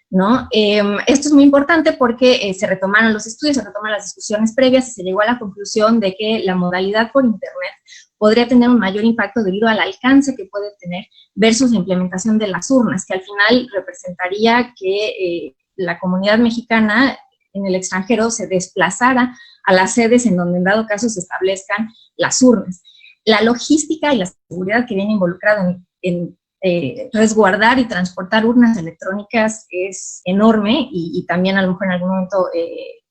F: ¿no? Esto es muy importante porque se retomaron los estudios, se retoman las discusiones previas y se llegó a la conclusión de que la modalidad por Internet podría tener un mayor impacto debido al alcance que puede tener versus la implementación de las urnas, que al final representaría que la comunidad mexicana en el extranjero se desplazara a las sedes en donde en dado caso se establezcan las urnas. la logística y la seguridad que viene involucrada en resguardar y transportar urnas electrónicas es enorme, y también a lo mejor en algún momento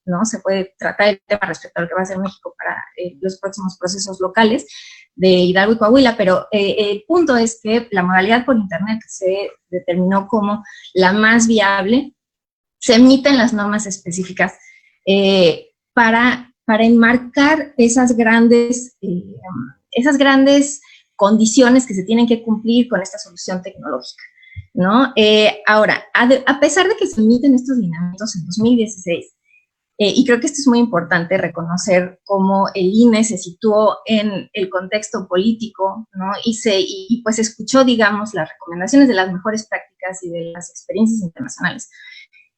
F: ¿no? se puede tratar el tema respecto a lo que va a hacer México para los próximos procesos locales de Hidalgo y Coahuila, pero el punto es que la modalidad por internet se determinó como la más viable. Se emiten las normas específicas para enmarcar esas grandes condiciones que se tienen que cumplir con esta solución tecnológica, ¿no? Ahora, a pesar de que se emiten estos lineamientos en 2016, y creo que esto es muy importante reconocer cómo el INE se situó en el contexto político, ¿no? Y pues escuchó, digamos, las recomendaciones de las mejores prácticas y de las experiencias internacionales.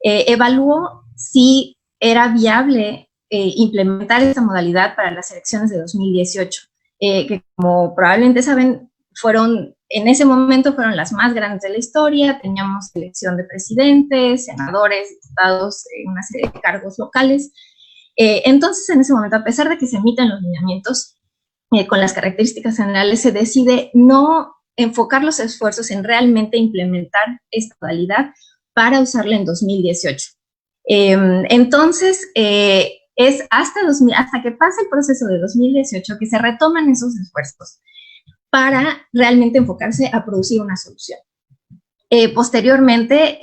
F: Evaluó si era viable implementar esta modalidad para las elecciones de 2018, que como probablemente saben, en ese momento fueron las más grandes de la historia. Teníamos elección de presidentes, senadores, diputados, una serie de cargos locales. Entonces, en ese momento, a pesar de que se emiten los lineamientos con las características generales, se decide no enfocar los esfuerzos en realmente implementar esta modalidad para usarla en 2018. Entonces, es hasta que pasa el proceso de 2018 que se retoman esos esfuerzos para realmente enfocarse a producir una solución. Posteriormente,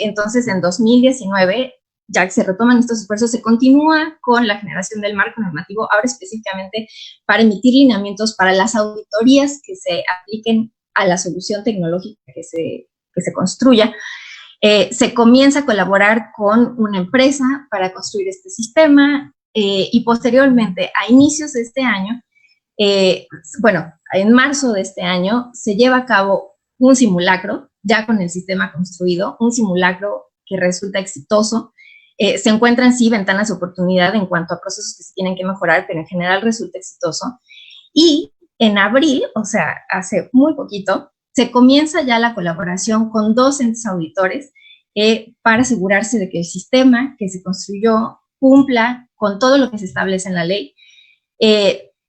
F: entonces en 2019, ya que se retoman estos esfuerzos, se continúa con la generación del marco normativo, ahora específicamente para emitir lineamientos para las auditorías que se apliquen a la solución tecnológica que se construya. Se comienza a colaborar con una empresa para construir este sistema, y posteriormente, a inicios de este año, en marzo de este año, se lleva a cabo un simulacro, ya con el sistema construido, un simulacro que resulta exitoso. Se encuentran, sí, ventanas de oportunidad en cuanto a procesos que se tienen que mejorar, pero en general resulta exitoso. Y en abril, o sea, hace muy poquito, se comienza ya la colaboración con 2 entes auditores para asegurarse de que el sistema que se construyó cumpla con todo lo que se establece en la ley,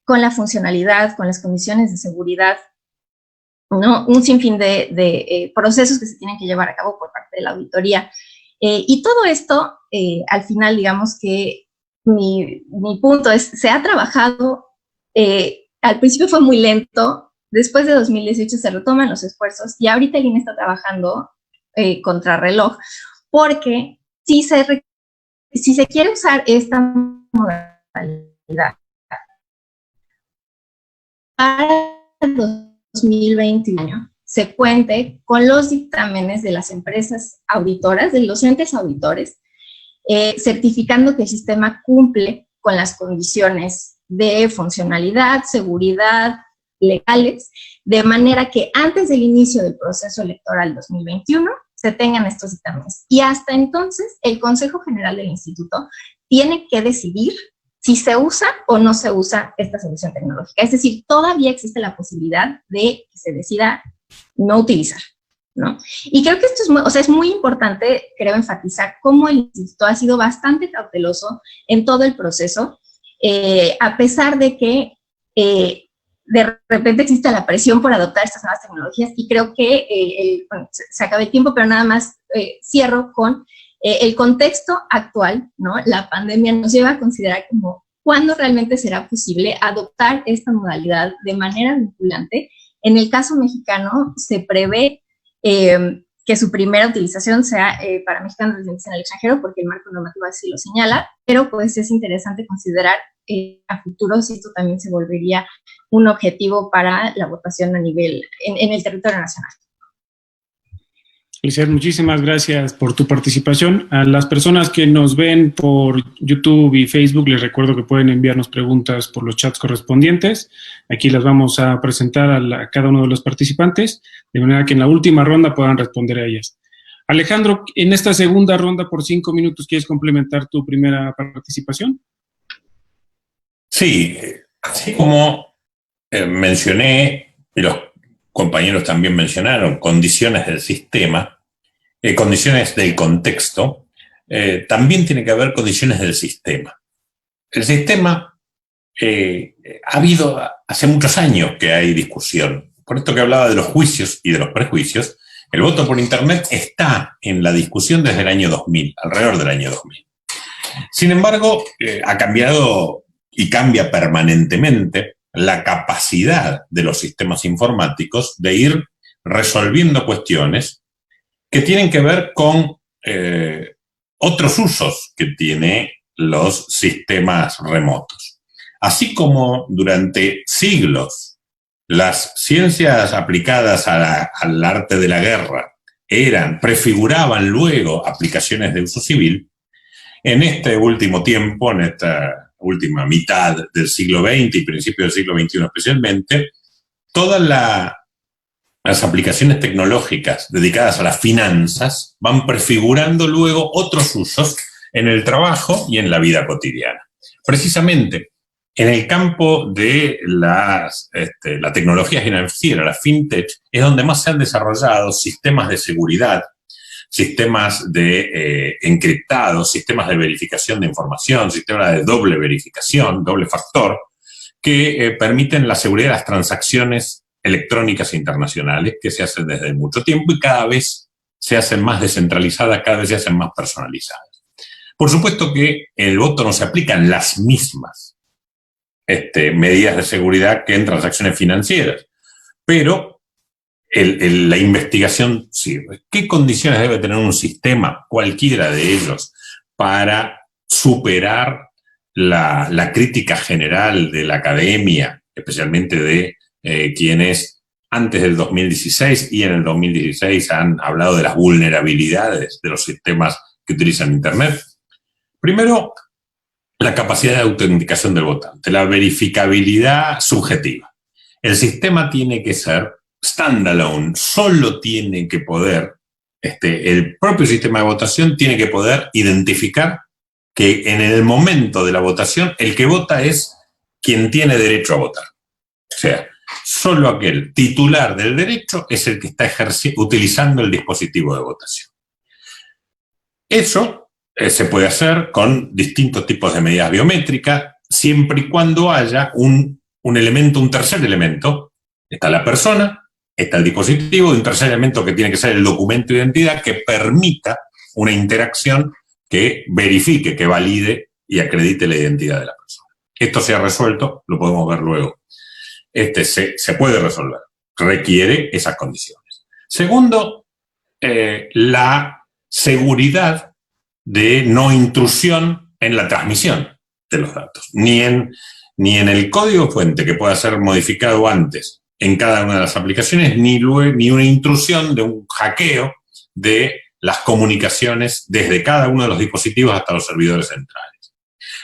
F: con la funcionalidad, con las condiciones de seguridad, ¿no? Un sinfín de procesos que se tienen que llevar a cabo por parte de la auditoría. Y todo esto, al final, digamos que mi punto es, se ha trabajado, al principio fue muy lento, después de 2018 se retoman los esfuerzos, y ahorita el INE está trabajando contrarreloj, porque si se quiere usar esta modalidad para 2021, se cuente con los dictámenes de las empresas auditoras, de los entes auditores, certificando que el sistema cumple con las condiciones de funcionalidad, seguridad, legales, de manera que antes del inicio del proceso electoral 2021 se tengan estos dictámenes. Y hasta entonces, el Consejo General del Instituto tiene que decidir si se usa o no se usa esta solución tecnológica. Es decir, todavía existe la posibilidad de que se decida no utilizar, ¿no? Y creo que esto es muy importante, creo, enfatizar cómo el instituto ha sido bastante cauteloso en todo el proceso, a pesar de que de repente existe la presión por adoptar estas nuevas tecnologías, y creo que se acaba el tiempo, pero nada más cierro con el contexto actual, ¿no? La pandemia nos lleva a considerar como cuándo realmente será posible adoptar esta modalidad de manera vinculante. En el caso mexicano se prevé que su primera utilización sea para mexicanos residentes en el extranjero, porque el marco normativo así lo señala, pero pues es interesante considerar a futuro si esto también se volvería un objetivo para la votación a nivel, en el territorio nacional.
B: Lizeth, muchísimas gracias por tu participación. A las personas que nos ven por YouTube y Facebook, les recuerdo que pueden enviarnos preguntas por los chats correspondientes. Aquí las vamos a presentar a cada uno de los participantes, de manera que en la última ronda puedan responder a ellas. Alejandro, en esta segunda ronda por 5 minutos, ¿quieres complementar tu primera participación?
C: Sí, así como mencioné, y los compañeros también mencionaron, condiciones del sistema, condiciones del contexto, también tiene que haber condiciones del sistema. El sistema ha habido hace muchos años que hay discusión. Por esto que hablaba de los juicios y de los prejuicios, el voto por Internet está en la discusión desde el año 2000, alrededor del año 2000. Sin embargo, ha cambiado y cambia permanentemente la capacidad de los sistemas informáticos de ir resolviendo cuestiones que tienen que ver con otros usos que tienen los sistemas remotos. Así como durante siglos las ciencias aplicadas al arte de la guerra prefiguraban luego aplicaciones de uso civil, en este último tiempo, en esta última mitad del siglo XX y principio del siglo XXI especialmente, todas las aplicaciones tecnológicas dedicadas a las finanzas van prefigurando luego otros usos en el trabajo y en la vida cotidiana. Precisamente en el campo de la tecnología financiera, la fintech, es donde más se han desarrollado sistemas de seguridad, sistemas de encriptados, sistemas de verificación de información, sistemas de doble verificación, doble factor, que permiten la seguridad de las transacciones electrónicas internacionales que se hacen desde mucho tiempo y cada vez se hacen más descentralizadas, cada vez se hacen más personalizadas. Por supuesto que en el voto no se aplican las mismas medidas de seguridad que en transacciones financieras, pero la investigación sirve. ¿Qué condiciones debe tener un sistema, cualquiera de ellos, para superar la crítica general de la academia, especialmente de quienes antes del 2016 y en el 2016 han hablado de las vulnerabilidades de los sistemas que utilizan Internet? Primero, la capacidad de autenticación del votante, la verificabilidad subjetiva. El sistema tiene que ser standalone, solo tiene que poder, el propio sistema de votación tiene que poder identificar que en el momento de la votación el que vota es quien tiene derecho a votar. O sea, solo aquel titular del derecho es el que está utilizando el dispositivo de votación. Eso se puede hacer con distintos tipos de medidas biométricas, siempre y cuando haya un tercer elemento. Está la persona, está el dispositivo, y un tercer elemento que tiene que ser el documento de identidad que permita una interacción que verifique, que valide y acredite la identidad de la persona. Esto se ha resuelto, lo podemos ver luego. Se puede resolver, requiere esas condiciones. Segundo, la seguridad de no intrusión en la transmisión de los datos, ni en el código fuente que pueda ser modificado antes en cada una de las aplicaciones, ni una intrusión de un hackeo de las comunicaciones desde cada uno de los dispositivos hasta los servidores centrales.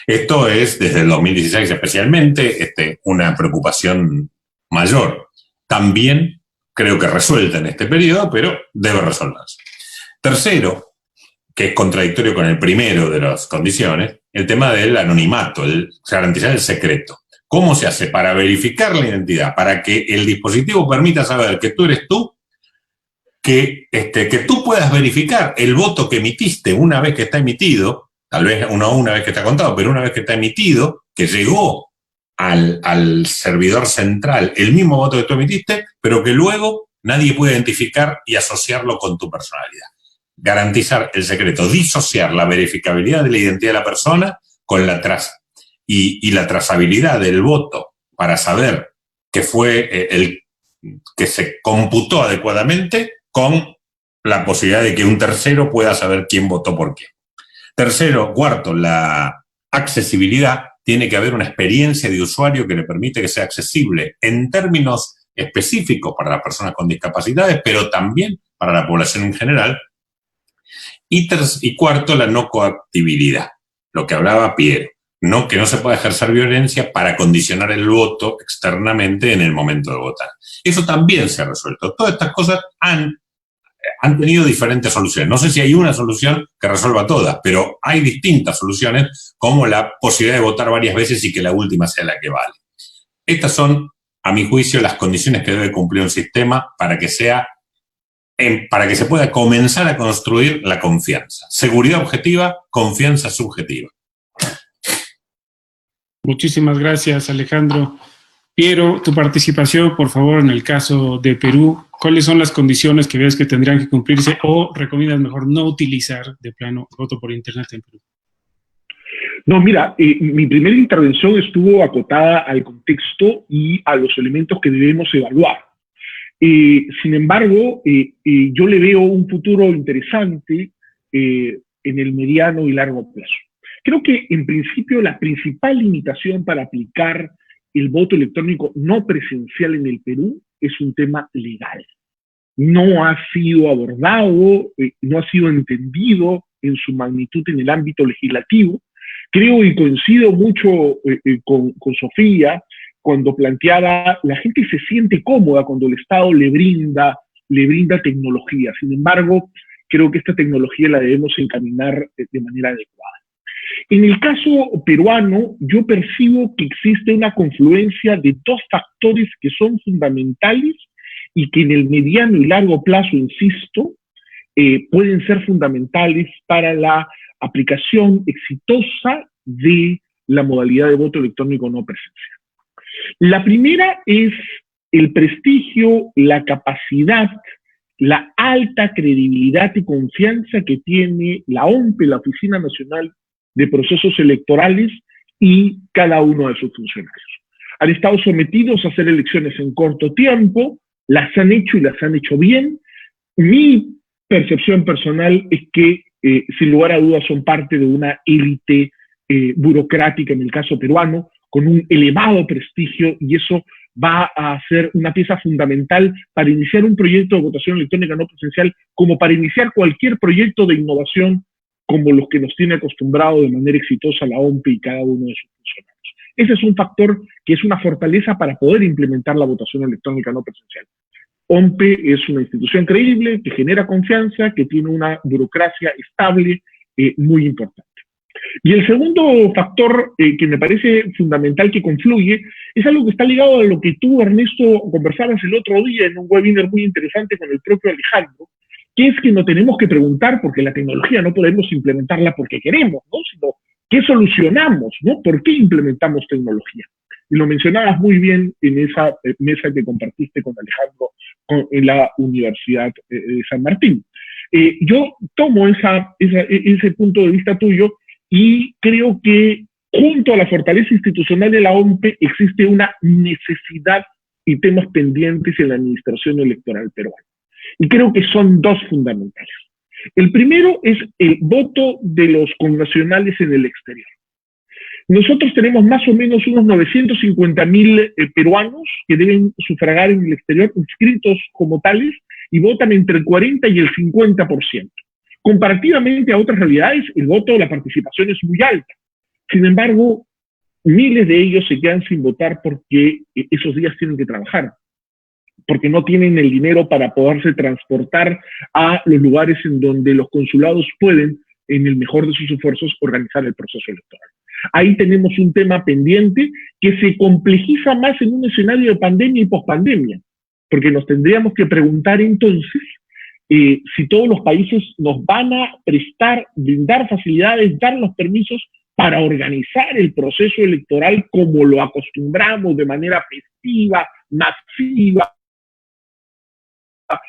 C: Esto es, desde el 2016 especialmente, una preocupación mayor. También creo que resuelta en este periodo, pero debe resolverse. Tercero, que es contradictorio con el primero de las condiciones, el tema del anonimato, garantizar el secreto. ¿Cómo se hace para verificar la identidad? Para que el dispositivo permita saber que tú eres tú, que tú puedas verificar el voto que emitiste una vez que está emitido, tal vez no una vez que está contado, pero una vez que está emitido, que llegó al servidor central el mismo voto que tú emitiste, pero que luego nadie puede identificar y asociarlo con tu personalidad. Garantizar el secreto, disociar la verificabilidad de la identidad de la persona con la y la trazabilidad del voto para saber que fue que se computó adecuadamente con la posibilidad de que un tercero pueda saber quién votó por qué. Cuarto, la accesibilidad. Tiene que haber una experiencia de usuario que le permite que sea accesible en términos específicos para las personas con discapacidades, pero también para la población en general. Y cuarto, la no coactibilidad, lo que hablaba Piero, que no se puede ejercer violencia para condicionar el voto externamente en el momento de votar. Eso también se ha resuelto. Todas estas cosas han tenido diferentes soluciones. No sé si hay una solución que resuelva todas, pero hay distintas soluciones, como la posibilidad de votar varias veces y que la última sea la que vale. Estas son, a mi juicio, las condiciones que debe cumplir un sistema para que se pueda comenzar a construir la confianza. Seguridad objetiva, confianza subjetiva.
B: Muchísimas gracias, Alejandro. Piero, tu participación, por favor, en el caso de Perú. ¿Cuáles son las condiciones que ves que tendrían que cumplirse o recomiendas mejor no utilizar de plano voto por Internet en Perú?
D: No, mira, mi primera intervención estuvo acotada al contexto y a los elementos que debemos evaluar. Sin embargo, yo le veo un futuro interesante en el mediano y largo plazo. Creo que, en principio, la principal limitación para aplicar el voto electrónico no presencial en el Perú es un tema legal. No ha sido abordado, no ha sido entendido en su magnitud en el ámbito legislativo. Creo y coincido mucho con Sofía cuando planteaba, la gente se siente cómoda cuando el Estado le brinda tecnología. Sin embargo, creo que esta tecnología la debemos encaminar de manera adecuada. En el caso peruano, yo percibo que existe una confluencia de dos factores que son fundamentales y que en el mediano y largo plazo, insisto, pueden ser fundamentales para la aplicación exitosa de la modalidad de voto electrónico no presencial. La primera es el prestigio, la capacidad, la alta credibilidad y confianza que tiene la OMPE, la Oficina Nacional de Procesos Electorales, y cada uno de sus funcionarios. Han estado sometidos a hacer elecciones en corto tiempo, las han hecho y las han hecho bien. Mi percepción personal es que, sin lugar a dudas, son parte de una élite burocrática, en el caso peruano, con un elevado prestigio, y eso va a ser una pieza fundamental para iniciar un proyecto de votación electrónica no presencial, como para iniciar cualquier proyecto de innovación como los que nos tiene acostumbrado de manera exitosa la OMPE y cada uno de sus funcionarios. Ese es un factor que es una fortaleza para poder implementar la votación electrónica no presencial. OMPE es una institución creíble, que genera confianza, que tiene una burocracia estable, muy importante. Y el segundo factor que me parece fundamental que confluye es algo que está ligado a lo que tú, Ernesto, conversabas el otro día en un webinar muy interesante con el propio Alejandro, que es que nos tenemos que preguntar, porque la tecnología no podemos implementarla porque queremos, ¿no? Sino ¿qué solucionamos, ¿no? ¿Por qué implementamos tecnología? Y lo mencionabas muy bien en esa mesa que compartiste con Alejandro en la Universidad de San Martín. Yo tomo ese punto de vista tuyo y creo que junto a la fortaleza institucional de la OMPE existe una necesidad y temas pendientes en la administración electoral peruana. Y creo que son dos fundamentales. El primero es el voto de los connacionales en el exterior. Nosotros tenemos más o menos unos 950.000 peruanos que deben sufragar en el exterior, inscritos como tales, y votan entre el 40 y el 50%. Comparativamente a otras realidades, el voto, la participación es muy alta. Sin embargo, miles de ellos se quedan sin votar porque esos días tienen que trabajar, porque no tienen el dinero para poderse transportar a los lugares en donde los consulados pueden, en el mejor de sus esfuerzos, organizar el proceso electoral. Ahí tenemos un tema pendiente que se complejiza más en un escenario de pandemia y pospandemia, porque nos tendríamos que preguntar entonces si todos los países nos van a prestar, brindar facilidades, dar los permisos para organizar el proceso electoral como lo acostumbramos, de manera festiva, masiva,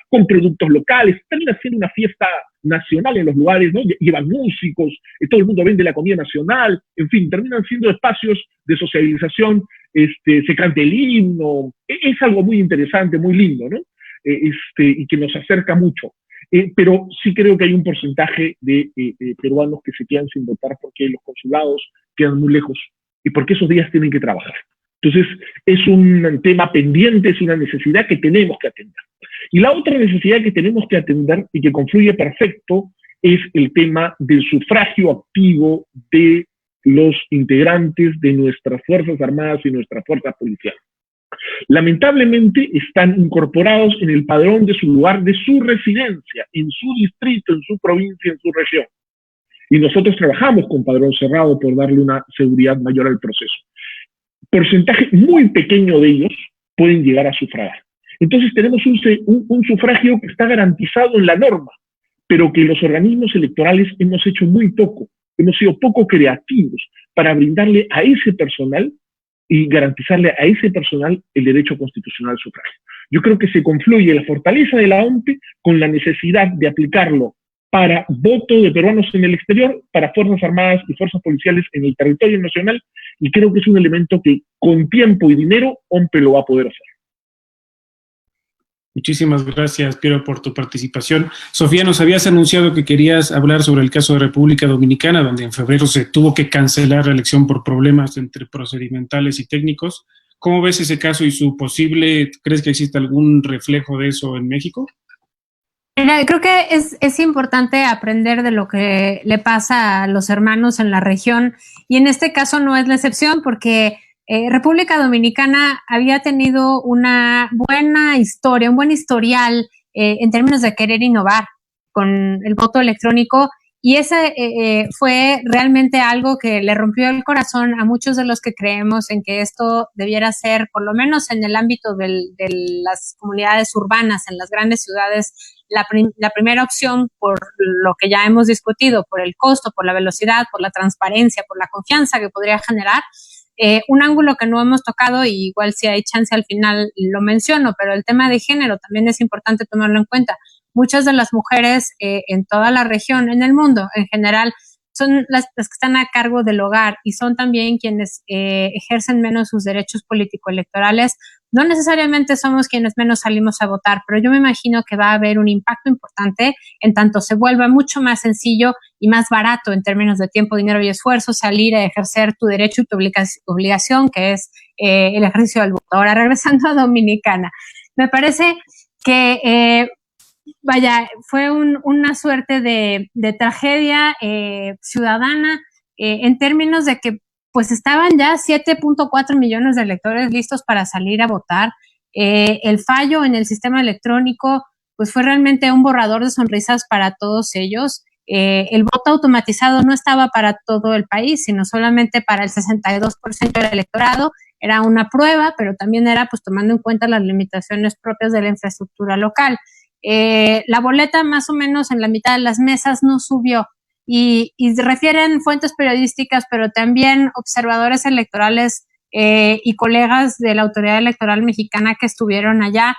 D: con productos locales. Termina siendo una fiesta nacional en los lugares, ¿no? Llevan músicos, todo el mundo vende la comida nacional, en fin, terminan siendo espacios de socialización, se canta el himno, es algo muy interesante, muy lindo, ¿no? Y que nos acerca mucho. Pero sí creo que hay un porcentaje de peruanos que se quedan sin votar porque los consulados quedan muy lejos y porque esos días tienen que trabajar. Entonces, es un tema pendiente, es una necesidad que tenemos que atender. Y la otra necesidad que tenemos que atender y que confluye perfecto es el tema del sufragio activo de los integrantes de nuestras Fuerzas Armadas y nuestras Fuerzas Policiales. Lamentablemente están incorporados en el padrón de su lugar de su residencia, en su distrito, en su provincia, en su región. Y nosotros trabajamos con padrón cerrado por darle una seguridad mayor al proceso. Porcentaje muy pequeño de ellos pueden llegar a sufragar. Entonces tenemos un sufragio que está garantizado en la norma, pero que los organismos electorales hemos hecho muy poco, hemos sido poco creativos para brindarle a ese personal y garantizarle a ese personal el derecho constitucional al sufragio. Yo creo que se confluye la fortaleza de la OMPE con la necesidad de aplicarlo para voto de peruanos en el exterior, para Fuerzas Armadas y Fuerzas Policiales en el territorio nacional, y creo que es un elemento que con tiempo y dinero OMPE lo va a poder hacer.
B: Muchísimas gracias, Piero, por tu participación. Sofía, nos habías anunciado que querías hablar sobre el caso de República Dominicana, donde en febrero se tuvo que cancelar la elección por problemas entre procedimentales y técnicos. ¿Cómo ves ese caso y su posible, crees que existe algún reflejo de eso en México?
E: Creo que es importante aprender de lo que le pasa a los hermanos en la región, y en este caso no es la excepción, porque República Dominicana había tenido una buena historia, un buen historial en términos de querer innovar con el voto electrónico, y ese fue realmente algo que le rompió el corazón a muchos de los que creemos en que esto debiera ser, por lo menos en el ámbito de las comunidades urbanas, en las grandes ciudades, la primera opción, por lo que ya hemos discutido, por el costo, por la velocidad, por la transparencia, por la confianza que podría generar. Un ángulo que no hemos tocado, y igual si hay chance al final lo menciono, pero el tema de género también es importante tomarlo en cuenta. Muchas de las mujeres en toda la región, en el mundo en general, son las que están a cargo del hogar, y son también quienes ejercen menos sus derechos político-electorales. No necesariamente somos quienes menos salimos a votar, pero yo me imagino que va a haber un impacto importante en tanto se vuelva mucho más sencillo y más barato en términos de tiempo, dinero y esfuerzo salir a ejercer tu derecho y tu obligación, que es el ejercicio del voto. Ahora, regresando a Dominicana, me parece que fue una suerte de tragedia ciudadana en términos de que pues estaban ya 7.4 millones de electores listos para salir a votar. El fallo en el sistema electrónico pues fue realmente un borrador de sonrisas para todos ellos. El voto automatizado no estaba para todo el país, sino solamente para el 62% del electorado. Era una prueba, pero también era pues tomando en cuenta las limitaciones propias de la infraestructura local. La boleta más o menos en la mitad de las mesas no subió, y refieren fuentes periodísticas, pero también observadores electorales y colegas de la autoridad electoral mexicana que estuvieron allá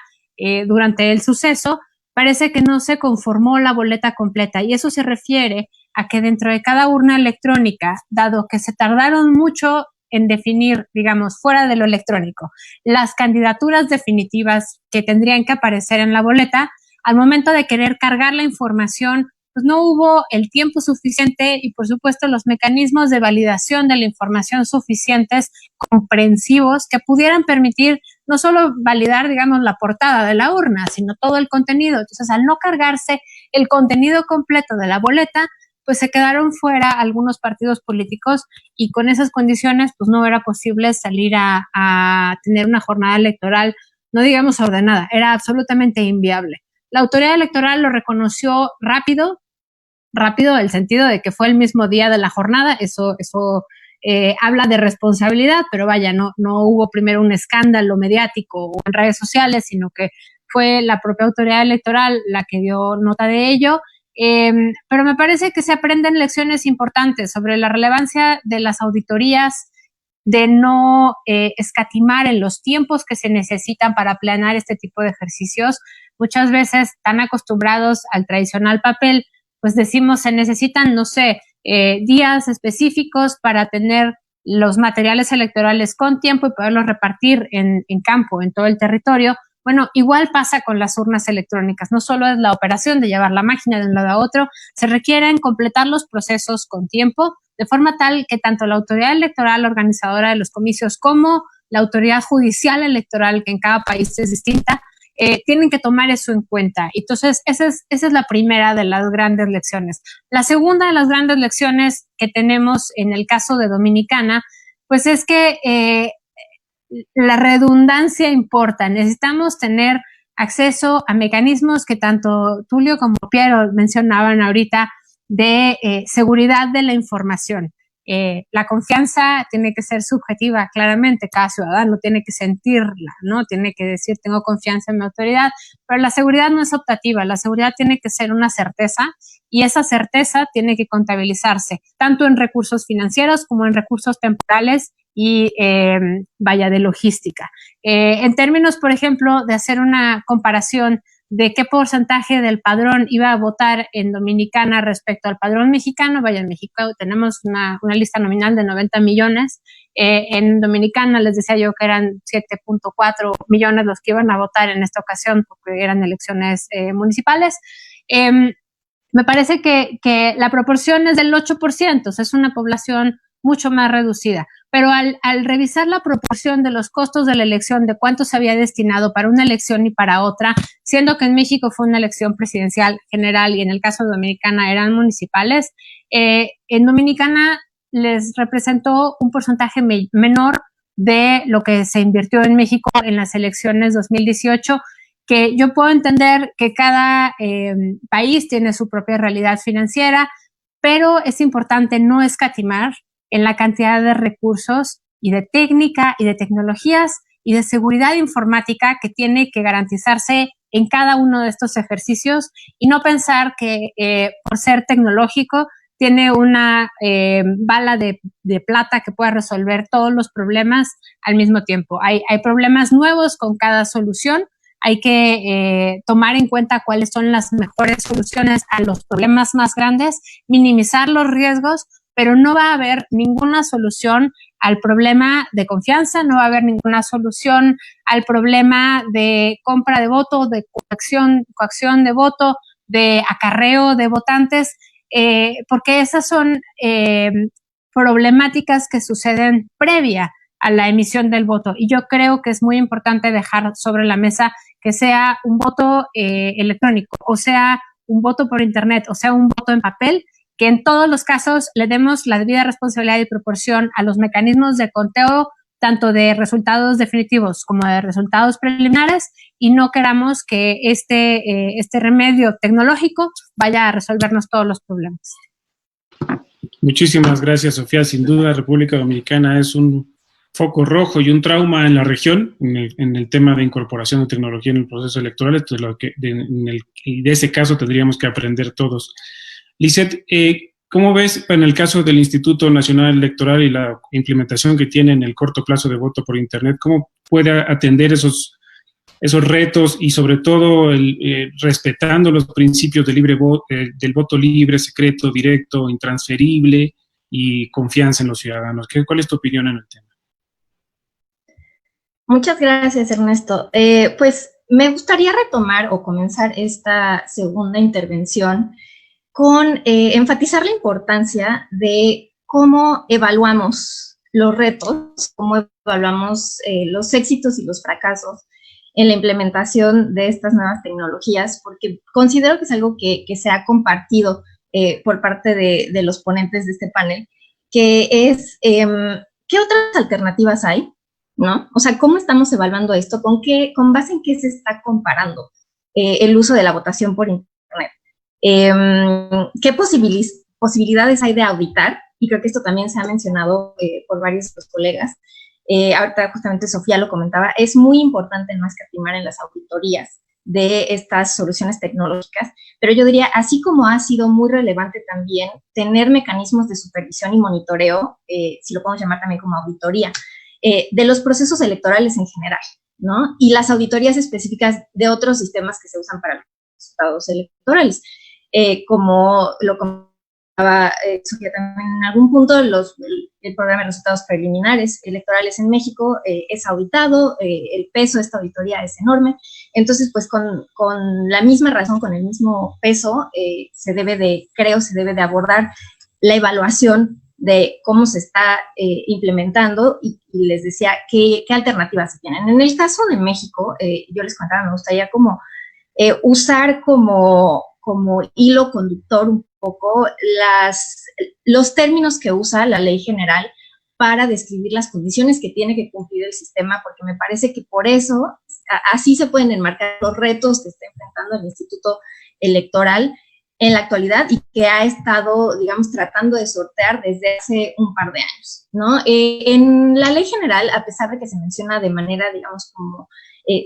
E: durante el suceso. Parece que no se conformó la boleta completa, y eso se refiere a que dentro de cada urna electrónica, dado que se tardaron mucho en definir, digamos, fuera de lo electrónico, las candidaturas definitivas que tendrían que aparecer en la boleta, al momento de querer cargar la información, pues no hubo el tiempo suficiente y, por supuesto, los mecanismos de validación de la información suficientes, comprensivos, que pudieran permitir no solo validar, digamos, la portada de la urna, sino todo el contenido. Entonces, al no cargarse el contenido completo de la boleta, pues se quedaron fuera algunos partidos políticos, y con esas condiciones, pues no era posible salir a tener una jornada electoral, no digamos ordenada, era absolutamente inviable. La autoridad electoral lo reconoció rápido, el sentido de que fue el mismo día de la jornada. Eso habla de responsabilidad, pero vaya, no hubo primero un escándalo mediático o en redes sociales, sino que fue la propia autoridad electoral la que dio nota de ello. Pero me parece que se aprenden lecciones importantes sobre la relevancia de las auditorías, de no escatimar en los tiempos que se necesitan para planear este tipo de ejercicios. Muchas veces, tan acostumbrados al tradicional papel, pues decimos se necesitan, no sé, días específicos para tener los materiales electorales con tiempo y poderlos repartir en campo, en todo el territorio. Bueno, igual pasa con las urnas electrónicas. No solo es la operación de llevar la máquina de un lado a otro, se requieren completar los procesos con tiempo, de forma tal que tanto la autoridad electoral organizadora de los comicios como la autoridad judicial electoral, que en cada país es distinta, tienen que tomar eso en cuenta. Entonces, esa es la primera de las grandes lecciones. La segunda de las grandes lecciones que tenemos en el caso de Dominicana, pues es que la redundancia importa. Necesitamos tener acceso a mecanismos que tanto Tulio como Piero mencionaban ahorita, de seguridad de la información. La confianza tiene que ser subjetiva, claramente, cada ciudadano tiene que sentirla, ¿no? Tiene que decir, tengo confianza en mi autoridad, pero la seguridad no es optativa, la seguridad tiene que ser una certeza y esa certeza tiene que contabilizarse tanto en recursos financieros como en recursos temporales y de logística. En términos, por ejemplo, de hacer una comparación de qué porcentaje del padrón iba a votar en Dominicana respecto al padrón mexicano. En México tenemos una lista nominal de 90 millones. En Dominicana les decía yo que eran 7.4 millones los que iban a votar en esta ocasión porque eran elecciones municipales. Me parece que la proporción es del 8%, o sea, es una población mucho más reducida. Pero al revisar la proporción de los costos de la elección, de cuánto se había destinado para una elección y para otra, siendo que en México fue una elección presidencial general y en el caso de Dominicana eran municipales, en Dominicana les representó un porcentaje menor de lo que se invirtió en México en las elecciones 2018, que yo puedo entender que cada país tiene su propia realidad financiera, pero es importante no escatimar en la cantidad de recursos y de técnica y de tecnologías y de seguridad informática que tiene que garantizarse en cada uno de estos ejercicios y no pensar que por ser tecnológico tiene una bala de plata que pueda resolver todos los problemas al mismo tiempo. Hay problemas nuevos con cada solución. Hay que tomar en cuenta cuáles son las mejores soluciones a los problemas más grandes, minimizar los riesgos, pero no va a haber ninguna solución al problema de confianza, no va a haber ninguna solución al problema de compra de voto, de coacción de voto, de acarreo de votantes, porque esas son problemáticas que suceden previa a la emisión del voto. Y yo creo que es muy importante dejar sobre la mesa que sea un voto electrónico, o sea, un voto por internet, o sea, un voto en papel, que en todos los casos le demos la debida responsabilidad y proporción a los mecanismos de conteo, tanto de resultados definitivos como de resultados preliminares, y no queramos que este remedio tecnológico vaya a resolvernos todos los problemas.
B: Muchísimas gracias, Sofía. Sin duda, República Dominicana es un foco rojo y un trauma en la región en el tema de incorporación de tecnología en el proceso electoral. Esto es lo que de ese caso tendríamos que aprender todos. Lisette, ¿cómo ves en el caso del Instituto Nacional Electoral y la implementación que tiene en el corto plazo de voto por Internet? ¿Cómo puede atender esos retos y sobre todo respetando los principios del voto libre, secreto, directo, intransferible y confianza en los ciudadanos? ¿Cuál es tu opinión en el tema?
F: Muchas gracias, Ernesto. Pues me gustaría retomar o comenzar esta segunda intervención con enfatizar la importancia de cómo evaluamos los retos, cómo evaluamos los éxitos y los fracasos en la implementación de estas nuevas tecnologías, porque considero que es algo que se ha compartido por parte de los ponentes de este panel, que es ¿qué otras alternativas hay? ¿No? O sea, ¿cómo estamos evaluando esto? ¿Con base en qué se está comparando el uso de la votación por Internet? ¿Qué posibilidades hay de auditar? Y creo que esto también se ha mencionado por varios de los colegas. Ahorita justamente Sofía lo comentaba, es muy importante no escatimar en las auditorías de estas soluciones tecnológicas, pero yo diría, así como ha sido muy relevante también tener mecanismos de supervisión y monitoreo, si lo podemos llamar también como auditoría, de los procesos electorales en general, ¿no? Y las auditorías específicas de otros sistemas que se usan para los resultados electorales. Como lo comentaba Sofía también en algún punto, el programa de resultados preliminares electorales en México es auditado, el peso de esta auditoría es enorme, entonces pues con la misma razón, con el mismo peso, se debe de abordar la evaluación de cómo se está implementando y les decía qué alternativas se tienen. En el caso de México, yo les contaba, me gustaría como usar como hilo conductor un poco los términos que usa la ley general para describir las condiciones que tiene que cumplir el sistema, porque me parece que por eso así se pueden enmarcar los retos que está enfrentando el Instituto Electoral en la actualidad y que ha estado, digamos, tratando de sortear desde hace un par de años, ¿no? En la ley general, a pesar de que se menciona de manera, digamos, como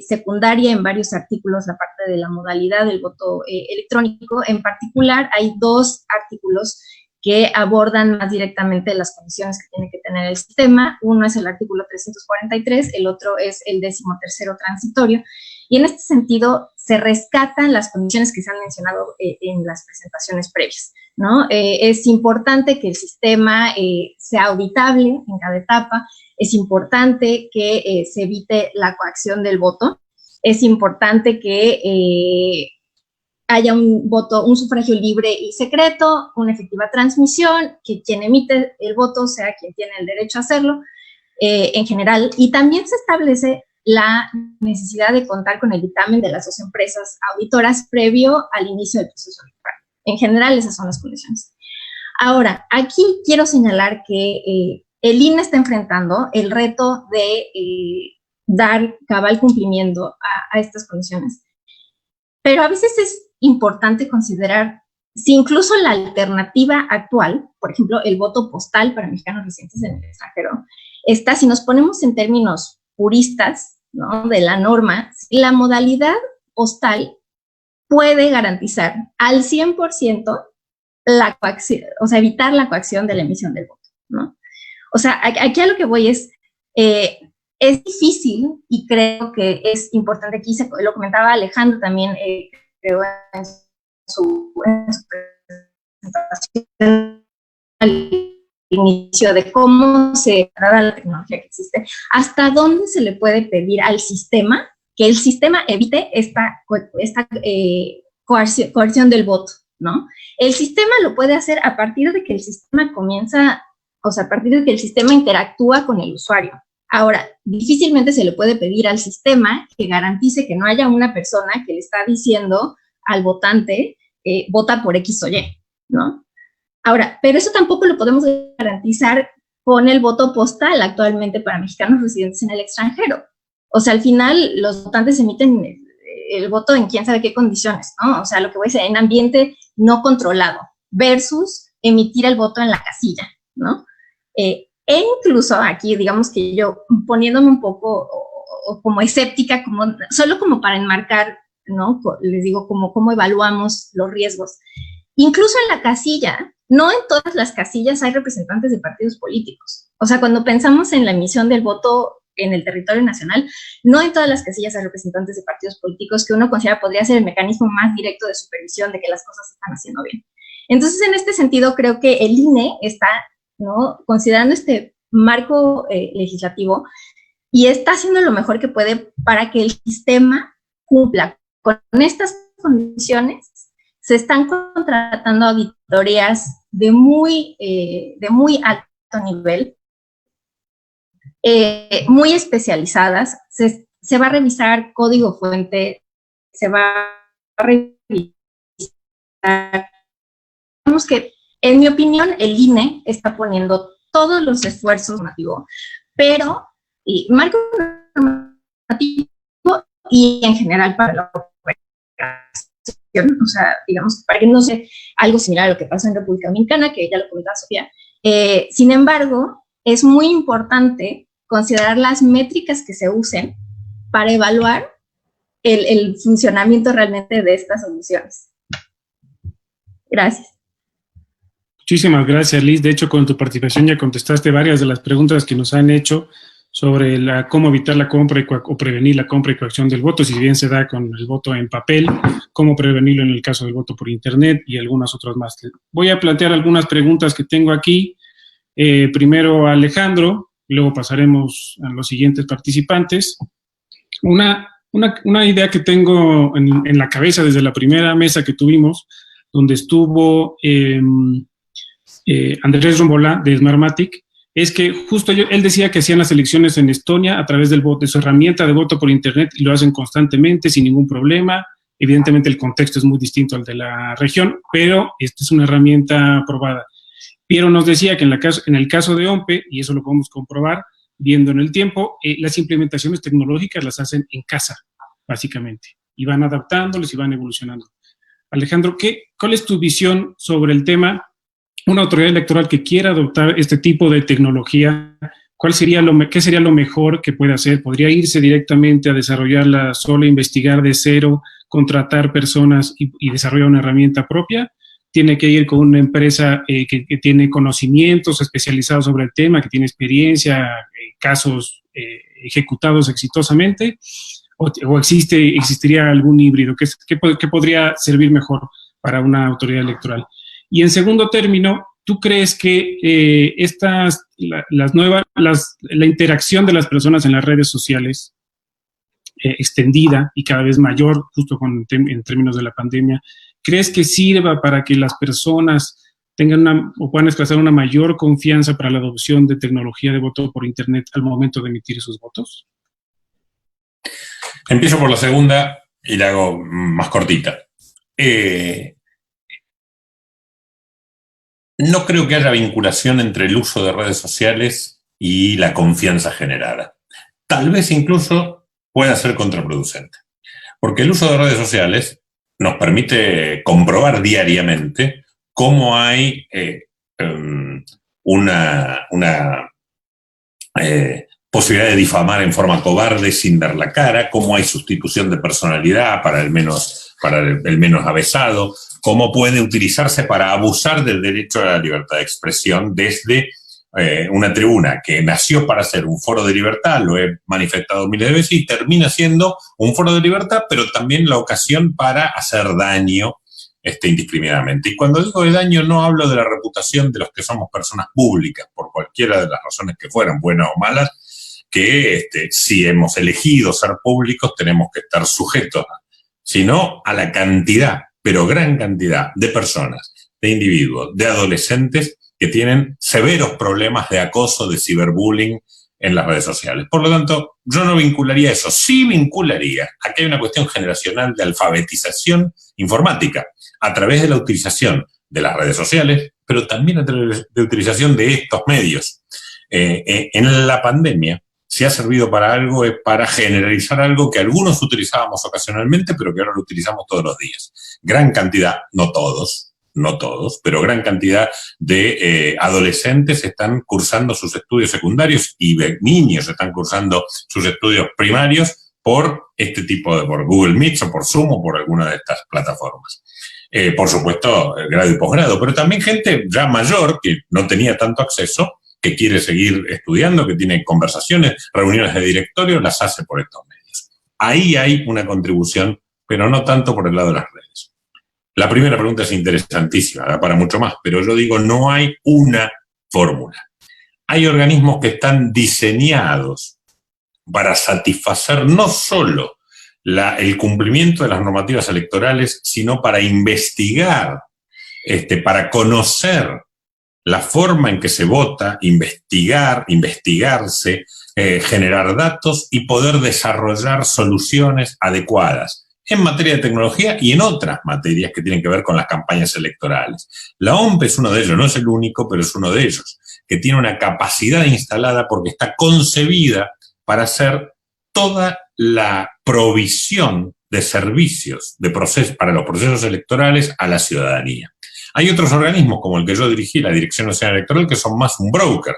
F: secundaria en varios artículos la parte de la modalidad del voto electrónico, en particular hay 2 artículos que abordan más directamente las condiciones que tiene que tener el sistema. Uno es el artículo 343, el otro es el 13º transitorio, y en este sentido se rescatan las condiciones que se han mencionado en las presentaciones previas, ¿no? Es importante que el sistema sea auditable en cada etapa, es importante que se evite la coacción del voto, es importante que haya un voto, un sufragio libre y secreto, una efectiva transmisión, que quien emite el voto sea quien tiene el derecho a hacerlo, en general, y también se establece la necesidad de contar con el dictamen de las 2 empresas auditoras previo al inicio del proceso electoral. En general, esas son las condiciones. Ahora, aquí quiero señalar que el INE está enfrentando el reto de dar cabal cumplimiento a estas condiciones, pero a veces es importante considerar si incluso la alternativa actual, por ejemplo, el voto postal para mexicanos residentes en el extranjero, está, si nos ponemos en términos puristas, ¿no?, de la norma, la modalidad postal puede garantizar al 100% la coacción, o sea, evitar la coacción de la emisión del voto, ¿no? O sea, aquí a lo que voy es difícil, y creo que es importante, aquí lo comentaba Alejandro también, creo en su presentación al inicio, de cómo se trata la tecnología que existe, hasta dónde se le puede pedir al sistema que el sistema evite esta coerción del voto, ¿no? El sistema lo puede hacer a partir de que el sistema comienza, o sea, a partir de que el sistema interactúa con el usuario. Ahora, difícilmente se le puede pedir al sistema que garantice que no haya una persona que le está diciendo al votante, vota por X o Y, ¿no? Ahora, pero eso tampoco lo podemos garantizar con el voto postal actualmente para mexicanos residentes en el extranjero. O sea, al final los votantes emiten el voto en quién sabe qué condiciones, ¿no? O sea, lo que voy a decir, en ambiente no controlado versus emitir el voto en la casilla, ¿no? E incluso aquí, digamos que yo poniéndome un poco o como escéptica, solo como para enmarcar, ¿no? Les digo cómo evaluamos los riesgos. Incluso en la casilla, no en todas las casillas hay representantes de partidos políticos. O sea, cuando pensamos en la emisión del voto en el territorio nacional, no en todas las casillas hay representantes de partidos políticos que uno considera podría ser el mecanismo más directo de supervisión de que las cosas se están haciendo bien. Entonces, en este sentido, creo que el INE está, ¿no?, considerando este marco legislativo y está haciendo lo mejor que puede para que el sistema cumpla con estas condiciones. Se están contratando auditorías de muy alto nivel, muy especializadas. Se va a revisar código fuente, se va a revisar. Digamos que, en mi opinión, el INE está poniendo todos los esfuerzos normativos, pero marco normativo y en general para la operación, o sea, digamos, para que no sea algo similar a lo que pasa en República Dominicana, que ya lo comentaba Sofía. Sin embargo, es muy importante considerar las métricas que se usen para evaluar el funcionamiento realmente de estas soluciones. Gracias.
B: Muchísimas gracias, Liz. De hecho, con tu participación ya contestaste varias de las preguntas que nos han hecho sobre cómo evitar la compra o prevenir la compra y coacción del voto, si bien se da con el voto en papel, cómo prevenirlo en el caso del voto por internet y algunas otras más. Voy a plantear algunas preguntas que tengo aquí. Primero a Alejandro, luego pasaremos a los siguientes participantes. Una idea que tengo en la cabeza desde la primera mesa que tuvimos, donde estuvo Andrés Rombolá de Smartmatic, es que justo él decía que hacían las elecciones en Estonia a través de su herramienta de voto por internet y lo hacen constantemente sin ningún problema. Evidentemente el contexto es muy distinto al de la región, pero esta es una herramienta aprobada. Piero nos decía que en el caso de OMPE, y eso lo podemos comprobar viendo en el tiempo, las implementaciones tecnológicas las hacen en casa, básicamente, y van adaptándoles y van evolucionando. Alejandro, ¿cuál es tu visión sobre el tema? Una autoridad electoral que quiera adoptar este tipo de tecnología, ¿qué sería lo mejor que puede hacer? ¿Podría irse directamente a desarrollarla sola, investigar de cero, contratar personas y desarrollar una herramienta propia? ¿Tiene que ir con una empresa que tiene conocimientos especializados sobre el tema, que tiene experiencia, casos ejecutados exitosamente? ¿O existiría algún híbrido? ¿Qué podría servir mejor para una autoridad electoral? Y en segundo término, ¿tú crees que la interacción de las personas en las redes sociales extendida y cada vez mayor, justo en términos de la pandemia, crees que sirva para que las personas tengan o puedan expresar una mayor confianza para la adopción de tecnología de voto por Internet al momento de emitir sus votos?
C: Empiezo por la segunda y la hago más cortita. No creo que haya vinculación entre el uso de redes sociales y la confianza generada. Tal vez incluso pueda ser contraproducente. Porque el uso de redes sociales nos permite comprobar diariamente cómo hay una posibilidad de difamar en forma cobarde sin dar la cara, cómo hay sustitución de personalidad para el menos avesado, cómo puede utilizarse para abusar del derecho a la libertad de expresión desde una tribuna que nació para ser un foro de libertad, lo he manifestado miles de veces, y termina siendo un foro de libertad, pero también la ocasión para hacer daño indiscriminadamente. Y cuando digo de daño no hablo de la reputación de los que somos personas públicas, por cualquiera de las razones que fueran, buenas o malas, que si hemos elegido ser públicos tenemos que estar sujetos, sino a la cantidad, pero gran cantidad de personas, de individuos, de adolescentes que tienen severos problemas de acoso, de ciberbullying en las redes sociales. Por lo tanto, yo no vincularía eso. Sí vincularía a que hay una cuestión generacional de alfabetización informática a través de la utilización de las redes sociales, pero también a través de utilización de estos medios. En la pandemia, si ha servido para algo es para generalizar algo que algunos utilizábamos ocasionalmente, pero que ahora lo utilizamos todos los días. Gran cantidad, no todos, pero gran cantidad de adolescentes están cursando sus estudios secundarios y niños están cursando sus estudios primarios por por Google Meet o por Zoom o por alguna de estas plataformas. Por supuesto, grado y posgrado, pero también gente ya mayor que no tenía tanto acceso, que quiere seguir estudiando, que tiene conversaciones, reuniones de directorio, las hace por estos medios. Ahí hay una contribución, pero no tanto por el lado de las redes. La primera pregunta es interesantísima, da para mucho más, pero yo digo, no hay una fórmula. Hay organismos que están diseñados para satisfacer no solo el cumplimiento de las normativas electorales, sino para investigar, para conocer la forma en que se vota, investigarse, generar datos y poder desarrollar soluciones adecuadas en materia de tecnología y en otras materias que tienen que ver con las campañas electorales. La OMP es uno de ellos, no es el único, pero es uno de ellos, que tiene una capacidad instalada porque está concebida para hacer toda la provisión de servicios para los procesos electorales a la ciudadanía. Hay otros organismos, como el que yo dirigí, la Dirección Nacional Electoral, que son más un broker.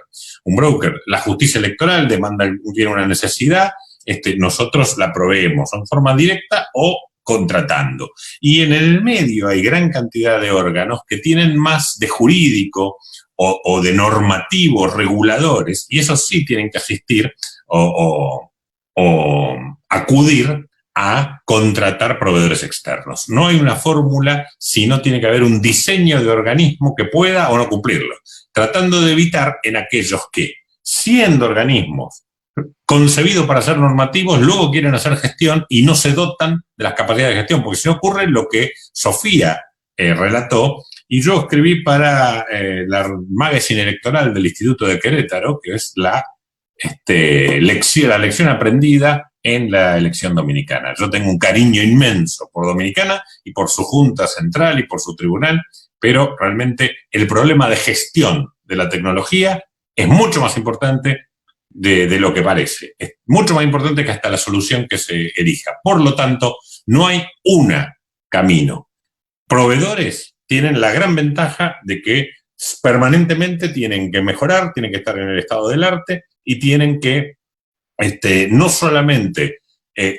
C: La justicia electoral tiene una necesidad, nosotros la proveemos en forma directa o contratando. Y en el medio hay gran cantidad de órganos que tienen más de jurídico o de normativos reguladores, y esos sí tienen que asistir o acudir a contratar proveedores externos. No hay una fórmula, sino tiene que haber un diseño de organismo que pueda o no cumplirlo, tratando de evitar en aquellos que, siendo organismos concebidos para ser normativos, luego quieren hacer gestión y no se dotan de las capacidades de gestión, porque si no ocurre lo que Sofía relató, y yo escribí para la magazine electoral del Instituto de Querétaro, que es la lección aprendida en la elección dominicana. Yo tengo un cariño inmenso por Dominicana y por su Junta Central y por su tribunal, pero realmente el problema de gestión de la tecnología es mucho más importante de lo que parece. Es mucho más importante que hasta la solución que se elija. Por lo tanto, no hay un camino. proveedores tienen la gran ventaja de que permanentemente tienen que mejorar, tienen que estar en el estado del arte y tienen que no solamente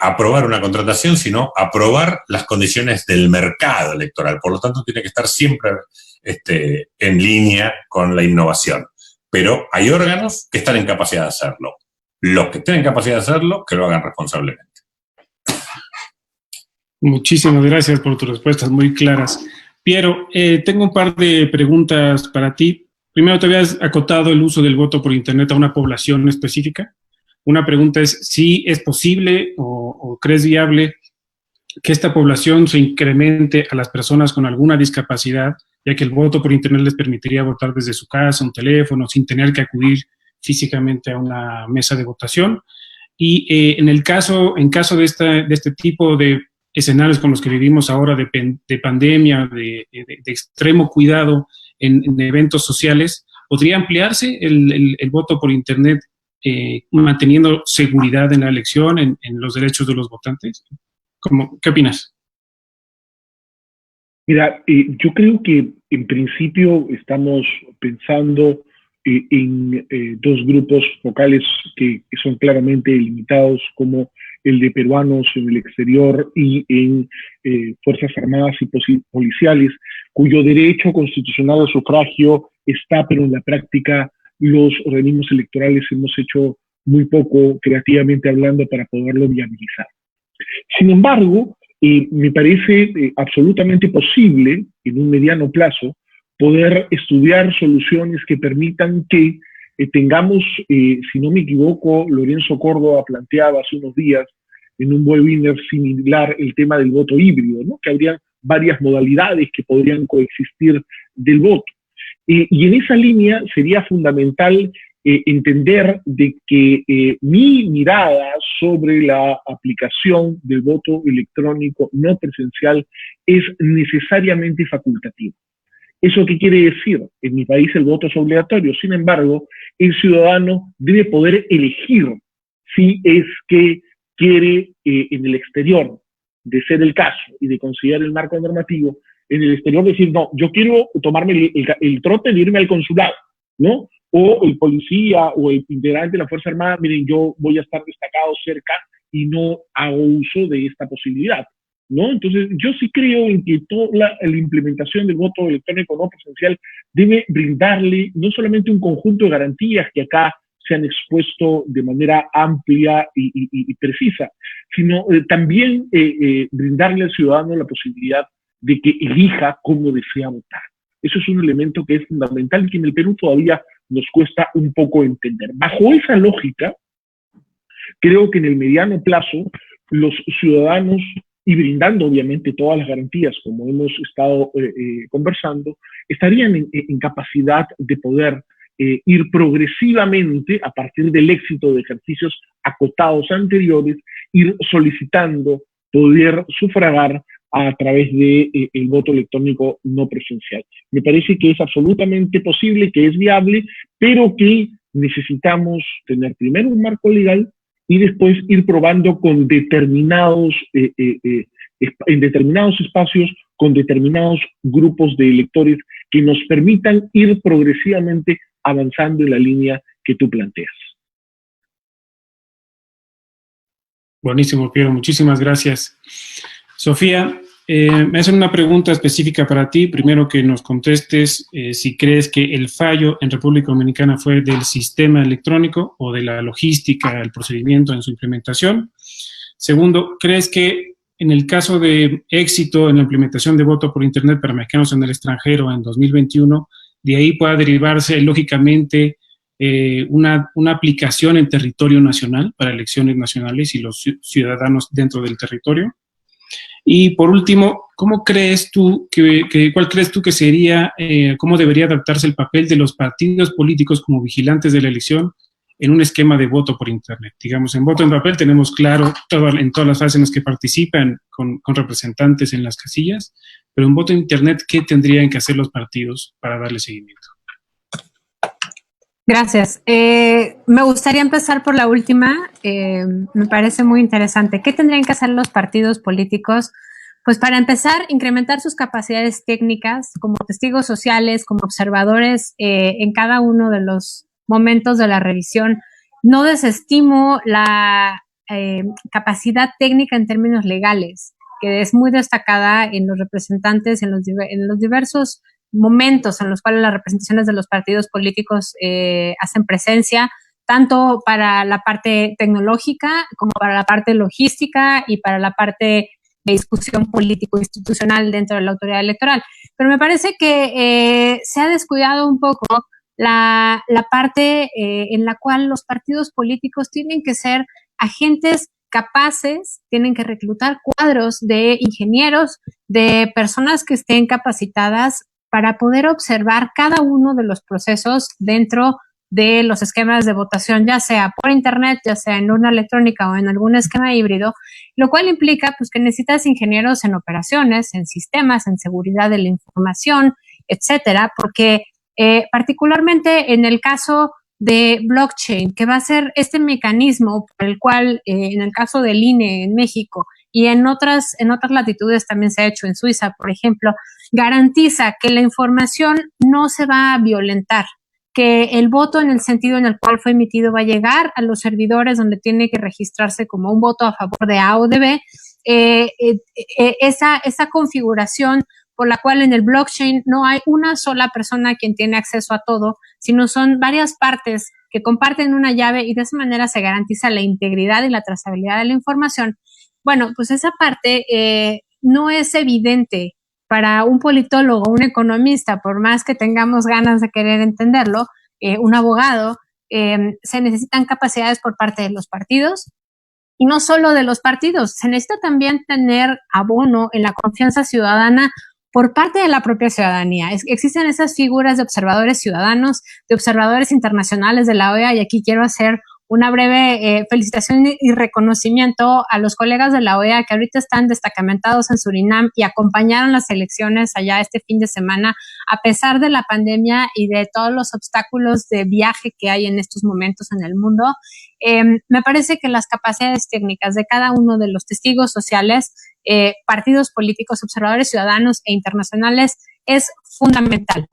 C: aprobar una contratación, sino aprobar las condiciones del mercado electoral. Por lo tanto, tiene que estar siempre en línea con la innovación. Pero hay órganos que están en capacidad de hacerlo. Los que estén en capacidad de hacerlo, que lo hagan responsablemente.
B: Muchísimas gracias por tus respuestas muy claras. Piero, tengo un par de preguntas para ti. Primero, ¿te habías acotado el uso del voto por Internet a una población específica? Una pregunta es si es posible o crees viable que esta población se incremente a las personas con alguna discapacidad, ya que el voto por Internet les permitiría votar desde su casa, un teléfono, sin tener que acudir físicamente a una mesa de votación. Y en caso de este tipo de escenarios con los que vivimos ahora de pandemia, de extremo cuidado en eventos sociales, ¿podría ampliarse el voto por Internet manteniendo seguridad en la elección, en los derechos de los votantes? ¿Qué opinas?
D: Mira, yo creo que en principio estamos pensando en dos grupos focales que son claramente limitados, como el de peruanos en el exterior y en Fuerzas Armadas y policiales, cuyo derecho constitucional al sufragio está, pero en la práctica los organismos electorales hemos hecho muy poco, creativamente hablando, para poderlo viabilizar. Sin embargo, me parece absolutamente posible, en un mediano plazo, poder estudiar soluciones que permitan que tengamos, si no me equivoco, Lorenzo Córdoba planteaba hace unos días en un webinar similar el tema del voto híbrido, ¿no? Que habría varias modalidades que podrían coexistir del voto. Y en esa línea sería fundamental entender de que mi mirada sobre la aplicación del voto electrónico no presencial es necesariamente facultativa. ¿Eso qué quiere decir? En mi país el voto es obligatorio, sin embargo, el ciudadano debe poder elegir si es que quiere en el exterior, de ser el caso y de considerar el marco normativo, en el exterior decir, no, yo quiero tomarme el trote de irme al consulado, ¿no? O el policía o el integrante de la Fuerza Armada, miren, yo voy a estar destacado cerca y no hago uso de esta posibilidad, ¿no? Entonces, yo sí creo en que toda la implementación del voto electrónico no presencial debe brindarle no solamente un conjunto de garantías que acá se han expuesto de manera amplia y precisa, sino también brindarle al ciudadano la posibilidad de que elija cómo desea votar. Eso es un elemento que es fundamental y que en el Perú todavía nos cuesta un poco entender. Bajo esa lógica, creo que en el mediano plazo, los ciudadanos, y brindando obviamente todas las garantías, como hemos estado conversando, estarían en capacidad de poder ir progresivamente, a partir del éxito de ejercicios acotados anteriores, ir solicitando poder sufragar a través de el voto electrónico no presencial. Me parece que es absolutamente posible, que es viable, pero que necesitamos tener primero un marco legal y después ir probando con determinados, en determinados espacios, con determinados grupos de electores que nos permitan ir progresivamente avanzando en la línea que tú planteas.
B: Buenísimo, Piero, muchísimas gracias. Sofía, me hacen una pregunta específica para ti. Primero, que nos contestes si crees que el fallo en República Dominicana fue del sistema electrónico o de la logística, el procedimiento en su implementación. Segundo, ¿crees que en el caso de éxito en la implementación de voto por Internet para mexicanos en el extranjero en 2021, de ahí pueda derivarse lógicamente una aplicación en territorio nacional para elecciones nacionales y los ciudadanos dentro del territorio? Y por último, ¿cómo crees tú cuál crees tú que sería, cómo debería adaptarse el papel de los partidos políticos como vigilantes de la elección en un esquema de voto por Internet? Digamos, en voto en papel tenemos claro en todas las fases en las que participan con representantes en las casillas, pero en voto en Internet, ¿qué tendrían que hacer los partidos para darle seguimiento?
E: Gracias. Me gustaría empezar por la última. Me parece muy interesante. ¿Qué tendrían que hacer los partidos políticos Pues para empezar, incrementar sus capacidades técnicas como testigos sociales, como observadores en cada uno de los momentos de la revisión. No desestimo la capacidad técnica en términos legales, que es muy destacada en los representantes, en los diversos momentos en los cuales las representaciones de los partidos políticos hacen presencia, tanto para la parte tecnológica como para la parte logística y para la parte de discusión político-institucional dentro de la autoridad electoral. Pero me parece que se ha descuidado un poco la parte en la cual los partidos políticos tienen que ser agentes capaces, tienen que reclutar cuadros de ingenieros, de personas que estén capacitadas para poder observar cada uno de los procesos dentro de los esquemas de votación, ya sea por internet, ya sea en urna electrónica o en algún esquema híbrido, lo cual implica pues que necesitas ingenieros en operaciones, en sistemas, en seguridad de la información, etcétera, porque particularmente en el caso de blockchain, que va a ser este mecanismo por el cual en el caso del INE en México y en otras latitudes también se ha hecho, en Suiza, por ejemplo, garantiza que la información no se va a violentar, que el voto en el sentido en el cual fue emitido va a llegar a los servidores donde tiene que registrarse como un voto a favor de A o de B. Esa configuración por la cual en el blockchain no hay una sola persona quien tiene acceso a todo, sino son varias partes que comparten una llave y de esa manera se garantiza la integridad y la trazabilidad de la información. Bueno, pues esa parte no es evidente para un politólogo, un economista, por más que tengamos ganas de querer entenderlo, un abogado, se necesitan capacidades por parte de los partidos y no solo de los partidos, se necesita también tener abono en la confianza ciudadana por parte de la propia ciudadanía. Existen esas figuras de observadores ciudadanos, de observadores internacionales de la OEA, y aquí quiero hacer una breve felicitación y reconocimiento a los colegas de la OEA que ahorita están destacamentados en Surinam y acompañaron las elecciones allá este fin de semana, a pesar de la pandemia y de todos los obstáculos de viaje que hay en estos momentos en el mundo. Me parece que las capacidades técnicas de cada uno de los testigos sociales, partidos políticos, observadores ciudadanos e internacionales es fundamental.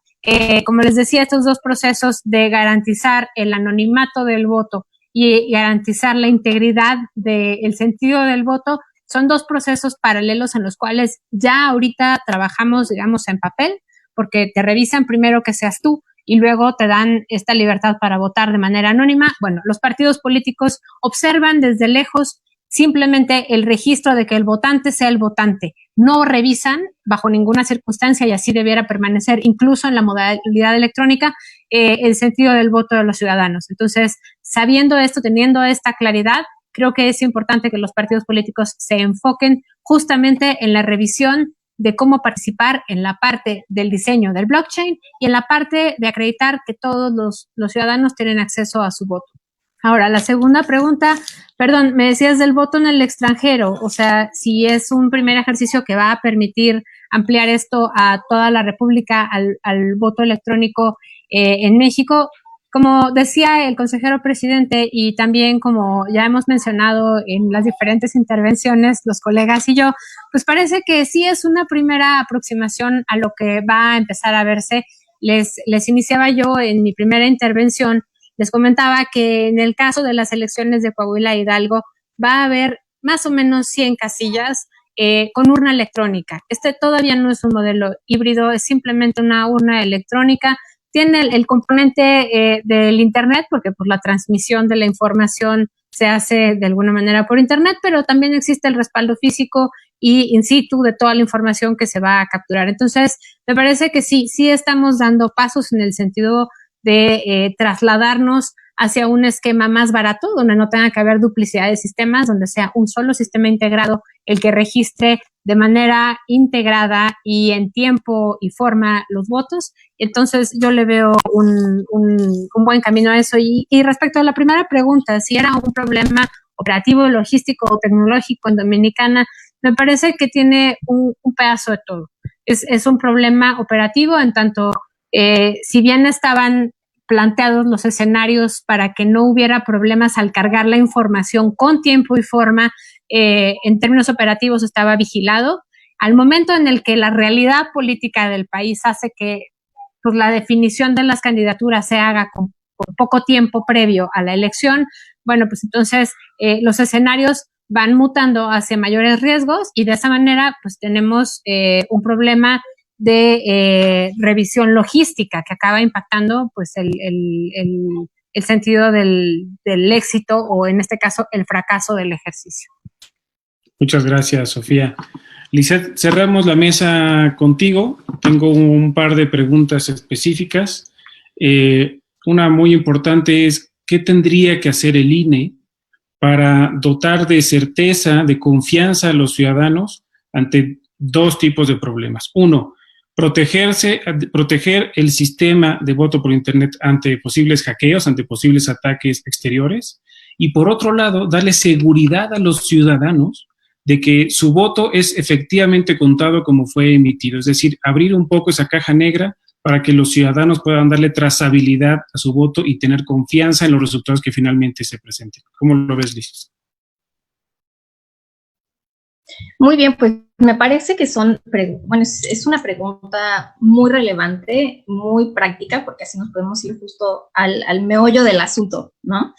E: Como les decía, estos dos procesos de garantizar el anonimato del voto y garantizar la integridad del sentido del voto son dos procesos paralelos en los cuales ya ahorita trabajamos, digamos, en papel, porque te revisan primero que seas tú y luego te dan esta libertad para votar de manera anónima. Bueno, los partidos políticos observan desde lejos simplemente el registro de que el votante sea el votante. No revisan bajo ninguna circunstancia, y así debiera permanecer incluso en la modalidad electrónica, el sentido del voto de los ciudadanos. Entonces, sabiendo esto, teniendo esta claridad, creo que es importante que los partidos políticos se enfoquen justamente en la revisión de cómo participar en la parte del diseño del blockchain y en la parte de acreditar que todos los ciudadanos tienen acceso a su voto. Ahora, la segunda pregunta, perdón, me decías del voto en el extranjero, o sea, si es un primer ejercicio que va a permitir ampliar esto a toda la República, al voto electrónico en México. Como decía el consejero presidente y también como ya hemos mencionado en las diferentes intervenciones, los colegas y yo, pues parece que sí es una primera aproximación a lo que va a empezar a verse. Les iniciaba yo en mi primera intervención, les comentaba que en el caso de las elecciones de Coahuila e Hidalgo va a haber más o menos 100 casillas con urna electrónica. Este todavía no es un modelo híbrido, es simplemente una urna electrónica. Tiene el componente del internet, porque pues, la transmisión de la información se hace de alguna manera por internet, pero también existe el respaldo físico y in situ de toda la información que se va a capturar. Entonces, me parece que sí estamos dando pasos en el sentido de trasladarnos hacia un esquema más barato, donde no tenga que haber duplicidad de sistemas, donde sea un solo sistema integrado el que registre de manera integrada y en tiempo y forma los votos. Entonces, yo le veo un buen camino a eso. Y respecto a la primera pregunta, si era un problema operativo, logístico o tecnológico en Dominicana, me parece que tiene un pedazo de todo. Es un problema operativo en tanto, si bien estaban planteados los escenarios para que no hubiera problemas al cargar la información con tiempo y forma, en términos operativos estaba vigilado. al momento en el que la realidad política del país hace que pues, la definición de las candidaturas se haga con poco tiempo previo a la elección, bueno, pues entonces los escenarios van mutando hacia mayores riesgos y de esa manera pues tenemos un problema de revisión logística que acaba impactando pues el sentido del éxito o en este caso el fracaso del ejercicio.
B: Muchas gracias, Sofía. Lisette, cerramos la mesa contigo. Tengo un par de preguntas específicas. Una muy importante es, ¿qué tendría que hacer el INE para dotar de certeza, de confianza a los ciudadanos ante dos tipos de problemas? Uno, proteger el sistema de voto por Internet ante posibles hackeos, ante posibles ataques exteriores. Y por otro lado, darle seguridad a los ciudadanos de que su voto es efectivamente contado como fue emitido. Es decir, abrir un poco esa caja negra para que los ciudadanos puedan darle trazabilidad a su voto y tener confianza en los resultados que finalmente se presenten. ¿Cómo lo ves, Liz?
F: Muy bien, pues me parece que es una pregunta muy relevante, muy práctica, porque así nos podemos ir justo al meollo del asunto, ¿no?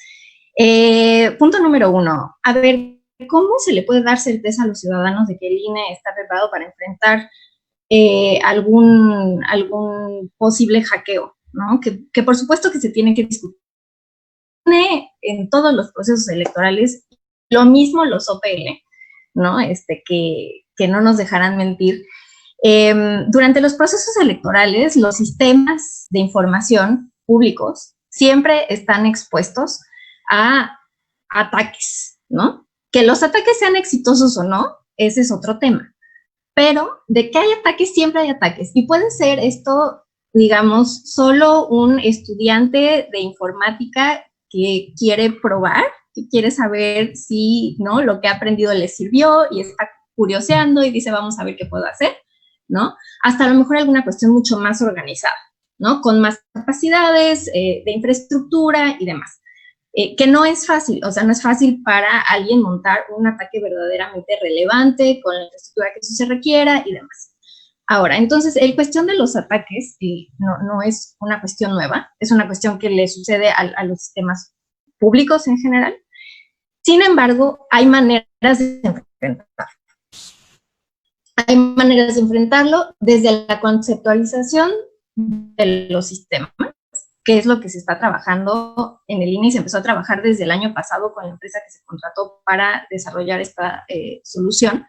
F: Punto número 1, a ver, ¿cómo se le puede dar certeza a los ciudadanos de que el INE está preparado para enfrentar algún posible hackeo, ¿no? Que por supuesto que se tiene que discutir en todos los procesos electorales, lo mismo los OPL, ¿no? Que no nos dejarán mentir. Durante los procesos electorales, los sistemas de información públicos siempre están expuestos a ataques, ¿no? Que los ataques sean exitosos o no, ese es otro tema. Pero de que hay ataques, siempre hay ataques. Y puede ser esto, digamos, solo un estudiante de informática que quiere probar, que quiere saber si, ¿no?, lo que ha aprendido le sirvió y está curioseando y dice, vamos a ver qué puedo hacer, ¿no? Hasta a lo mejor alguna cuestión mucho más organizada, ¿no? Con más capacidades de infraestructura y demás. Que no es fácil, o sea, no es fácil para alguien montar un ataque verdaderamente relevante con la infraestructura que eso se requiera y demás. Ahora, entonces, la cuestión de los ataques no es una cuestión nueva, es una cuestión que le sucede a los sistemas públicos en general. Sin embargo, hay maneras de enfrentarlo. Hay maneras de enfrentarlo desde la conceptualización de los sistemas, que es lo que se está trabajando en el INE y se empezó a trabajar desde el año pasado con la empresa que se contrató para desarrollar esta solución.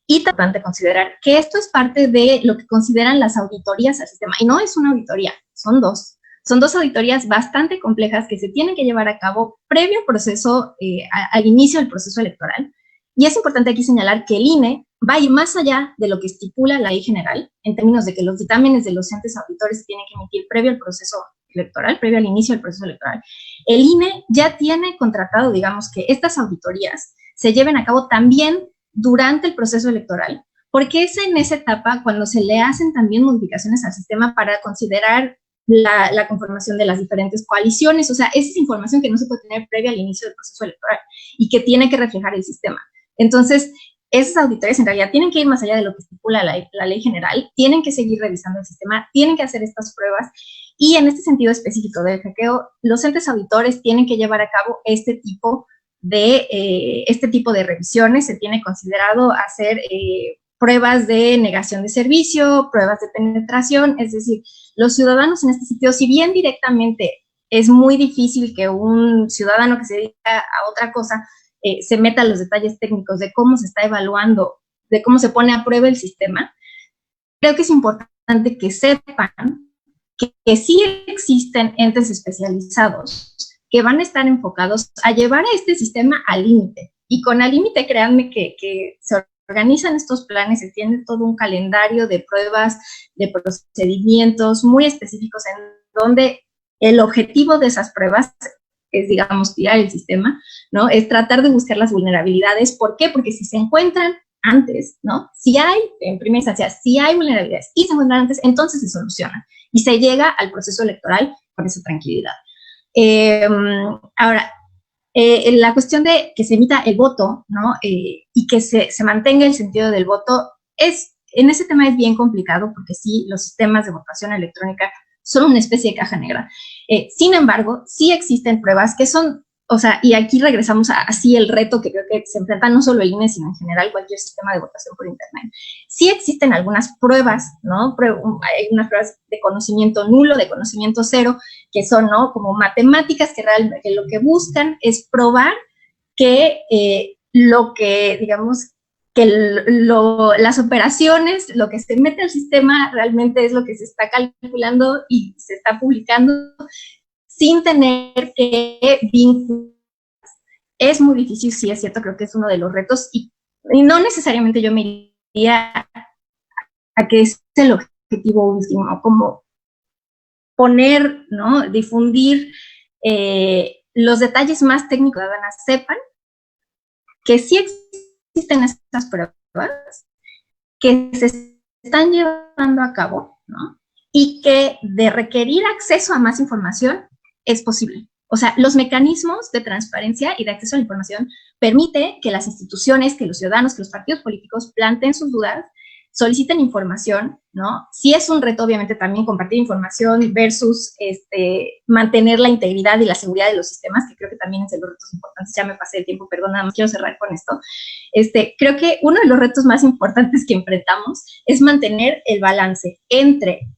F: Y es importante considerar que esto es parte de lo que consideran las auditorías al sistema. Y no es una auditoría, son dos. Son dos auditorías bastante complejas que se tienen que llevar a cabo previo al proceso, al inicio del proceso electoral. Y es importante aquí señalar que el INE va a ir más allá de lo que estipula la ley general, en términos de que los dictámenes de los entes auditores se tienen que emitir previo al proceso electoral, previo al inicio del proceso electoral. El INE ya tiene contratado, digamos, que estas auditorías se lleven a cabo también durante el proceso electoral, porque es en esa etapa cuando se le hacen también modificaciones al sistema para considerar la conformación de las diferentes coaliciones. O sea, esa es información que no se puede tener previa al inicio del proceso electoral y que tiene que reflejar el sistema. Entonces, esas auditorías en realidad tienen que ir más allá de lo que estipula la ley general, tienen que seguir revisando el sistema, tienen que hacer estas pruebas, y en este sentido específico del hackeo, los entes auditores tienen que llevar a cabo este tipo de revisiones. Se tiene considerado hacer pruebas de negación de servicio, pruebas de penetración, es decir, los ciudadanos en este sentido, si bien directamente es muy difícil que un ciudadano que se dedica a otra cosa se meta a los detalles técnicos de cómo se está evaluando, de cómo se pone a prueba el sistema, creo que es importante que sepan que sí existen entes especializados que van a estar enfocados a llevar a este sistema al límite. Y con al límite, créanme que se organizan estos planes, se tiene todo un calendario de pruebas, de procedimientos muy específicos en donde el objetivo de esas pruebas es, digamos, tirar el sistema, ¿no? Es tratar de buscar las vulnerabilidades. ¿Por qué? Porque si se encuentran antes, ¿no? Si hay, en primera instancia, si hay vulnerabilidades y se encuentran antes, entonces se solucionan y se llega al proceso electoral con esa tranquilidad. Ahora, la cuestión de que se emita el voto, ¿no? Y que se mantenga el sentido del voto, En ese tema es bien complicado porque sí, los sistemas de votación electrónica son una especie de caja negra. Sin embargo, sí existen pruebas que son, o sea, y aquí regresamos a así el reto que creo que se enfrenta no solo el INE, sino en general cualquier sistema de votación por Internet. Sí existen algunas pruebas, ¿no? Hay unas pruebas de conocimiento nulo, de conocimiento cero, que son, ¿no? Como matemáticas que realmente lo que buscan es probar que lo que, digamos, que las operaciones, lo que se mete al sistema realmente es lo que se está calculando y se está publicando sin tener que vincular. Es muy difícil, sí, es cierto, creo que es uno de los retos y no necesariamente yo me iría a que es el objetivo último, como poner, ¿no? Difundir los detalles más técnicos que van a sepan que sí existen estas pruebas, que se están llevando a cabo, ¿no? Y que de requerir acceso a más información es posible. O sea, los mecanismos de transparencia y de acceso a la información permite que las instituciones, que los ciudadanos, que los partidos políticos planteen sus dudas, soliciten información, ¿no? Sí es un reto, obviamente, también compartir información versus mantener la integridad y la seguridad de los sistemas, que creo que también es de los retos importantes. Ya me pasé el tiempo, perdón, nada más quiero cerrar con esto. Creo que uno de los retos más importantes que enfrentamos es mantener el balance entre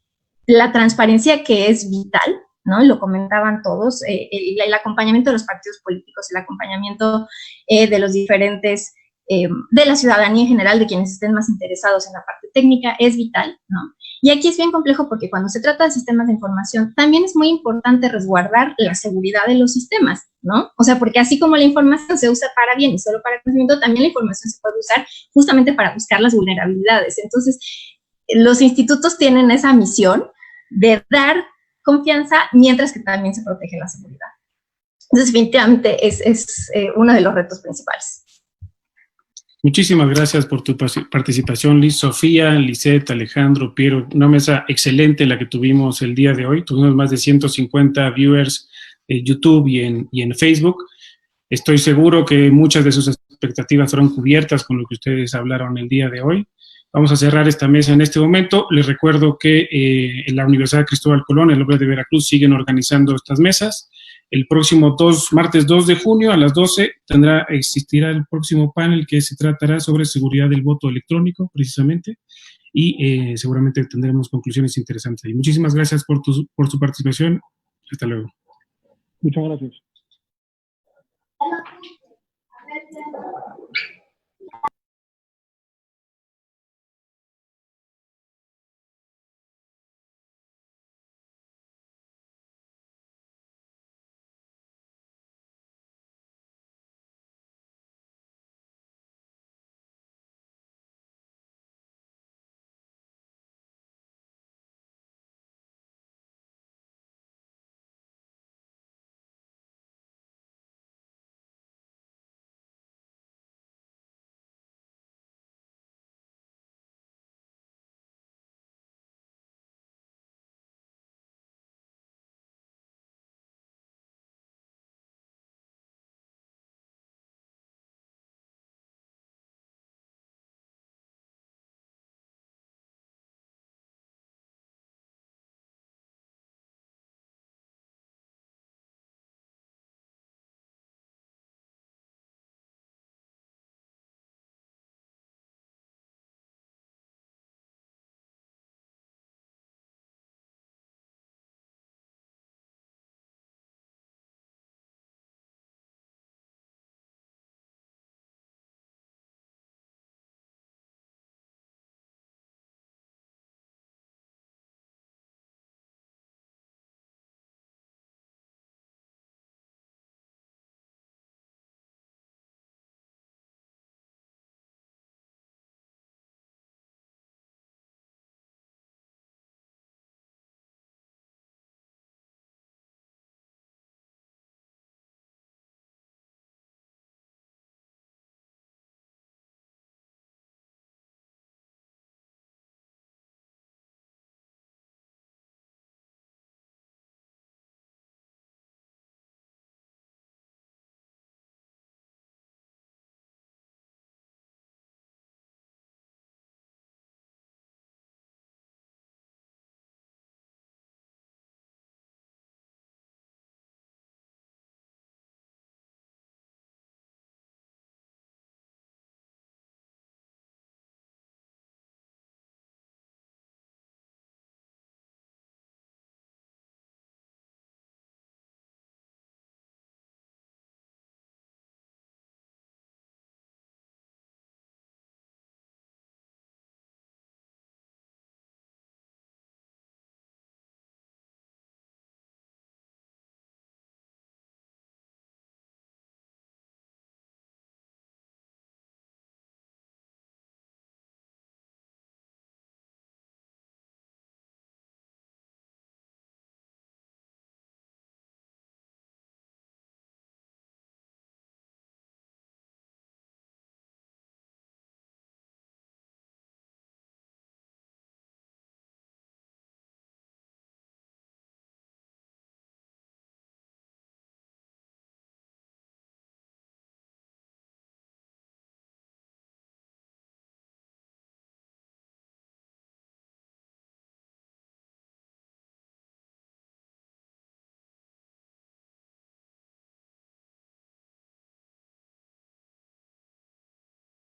F: la transparencia, que es vital, ¿no? Lo comentaban todos, el acompañamiento de los partidos políticos, el acompañamiento de los diferentes, de la ciudadanía en general, de quienes estén más interesados en la parte técnica, es vital, ¿no? Y aquí es bien complejo porque cuando se trata de sistemas de información, también es muy importante resguardar la seguridad de los sistemas, ¿no? O sea, porque así como la información se usa para bien y solo para conocimiento, también la información se puede usar justamente para buscar las vulnerabilidades. Entonces, los institutos tienen esa misión de dar confianza mientras que también se protege la seguridad. Entonces, definitivamente es uno de los retos principales.
B: Muchísimas gracias por tu participación, Liz, Sofía, Lisette, Alejandro, Piero. Una mesa excelente la que tuvimos el día de hoy. Tuvimos más de 150 viewers en YouTube y en Facebook. Estoy seguro que muchas de sus expectativas fueron cubiertas con lo que ustedes hablaron el día de hoy. Vamos a cerrar esta mesa en este momento. Les recuerdo que en la Universidad Cristóbal Colón, el Oble de Veracruz, siguen organizando estas mesas. El próximo martes 2 de junio a las 12 existirá el próximo panel que se tratará sobre seguridad del voto electrónico, precisamente, y seguramente tendremos conclusiones interesantes. Y muchísimas gracias por su participación. Hasta luego.
D: Muchas gracias.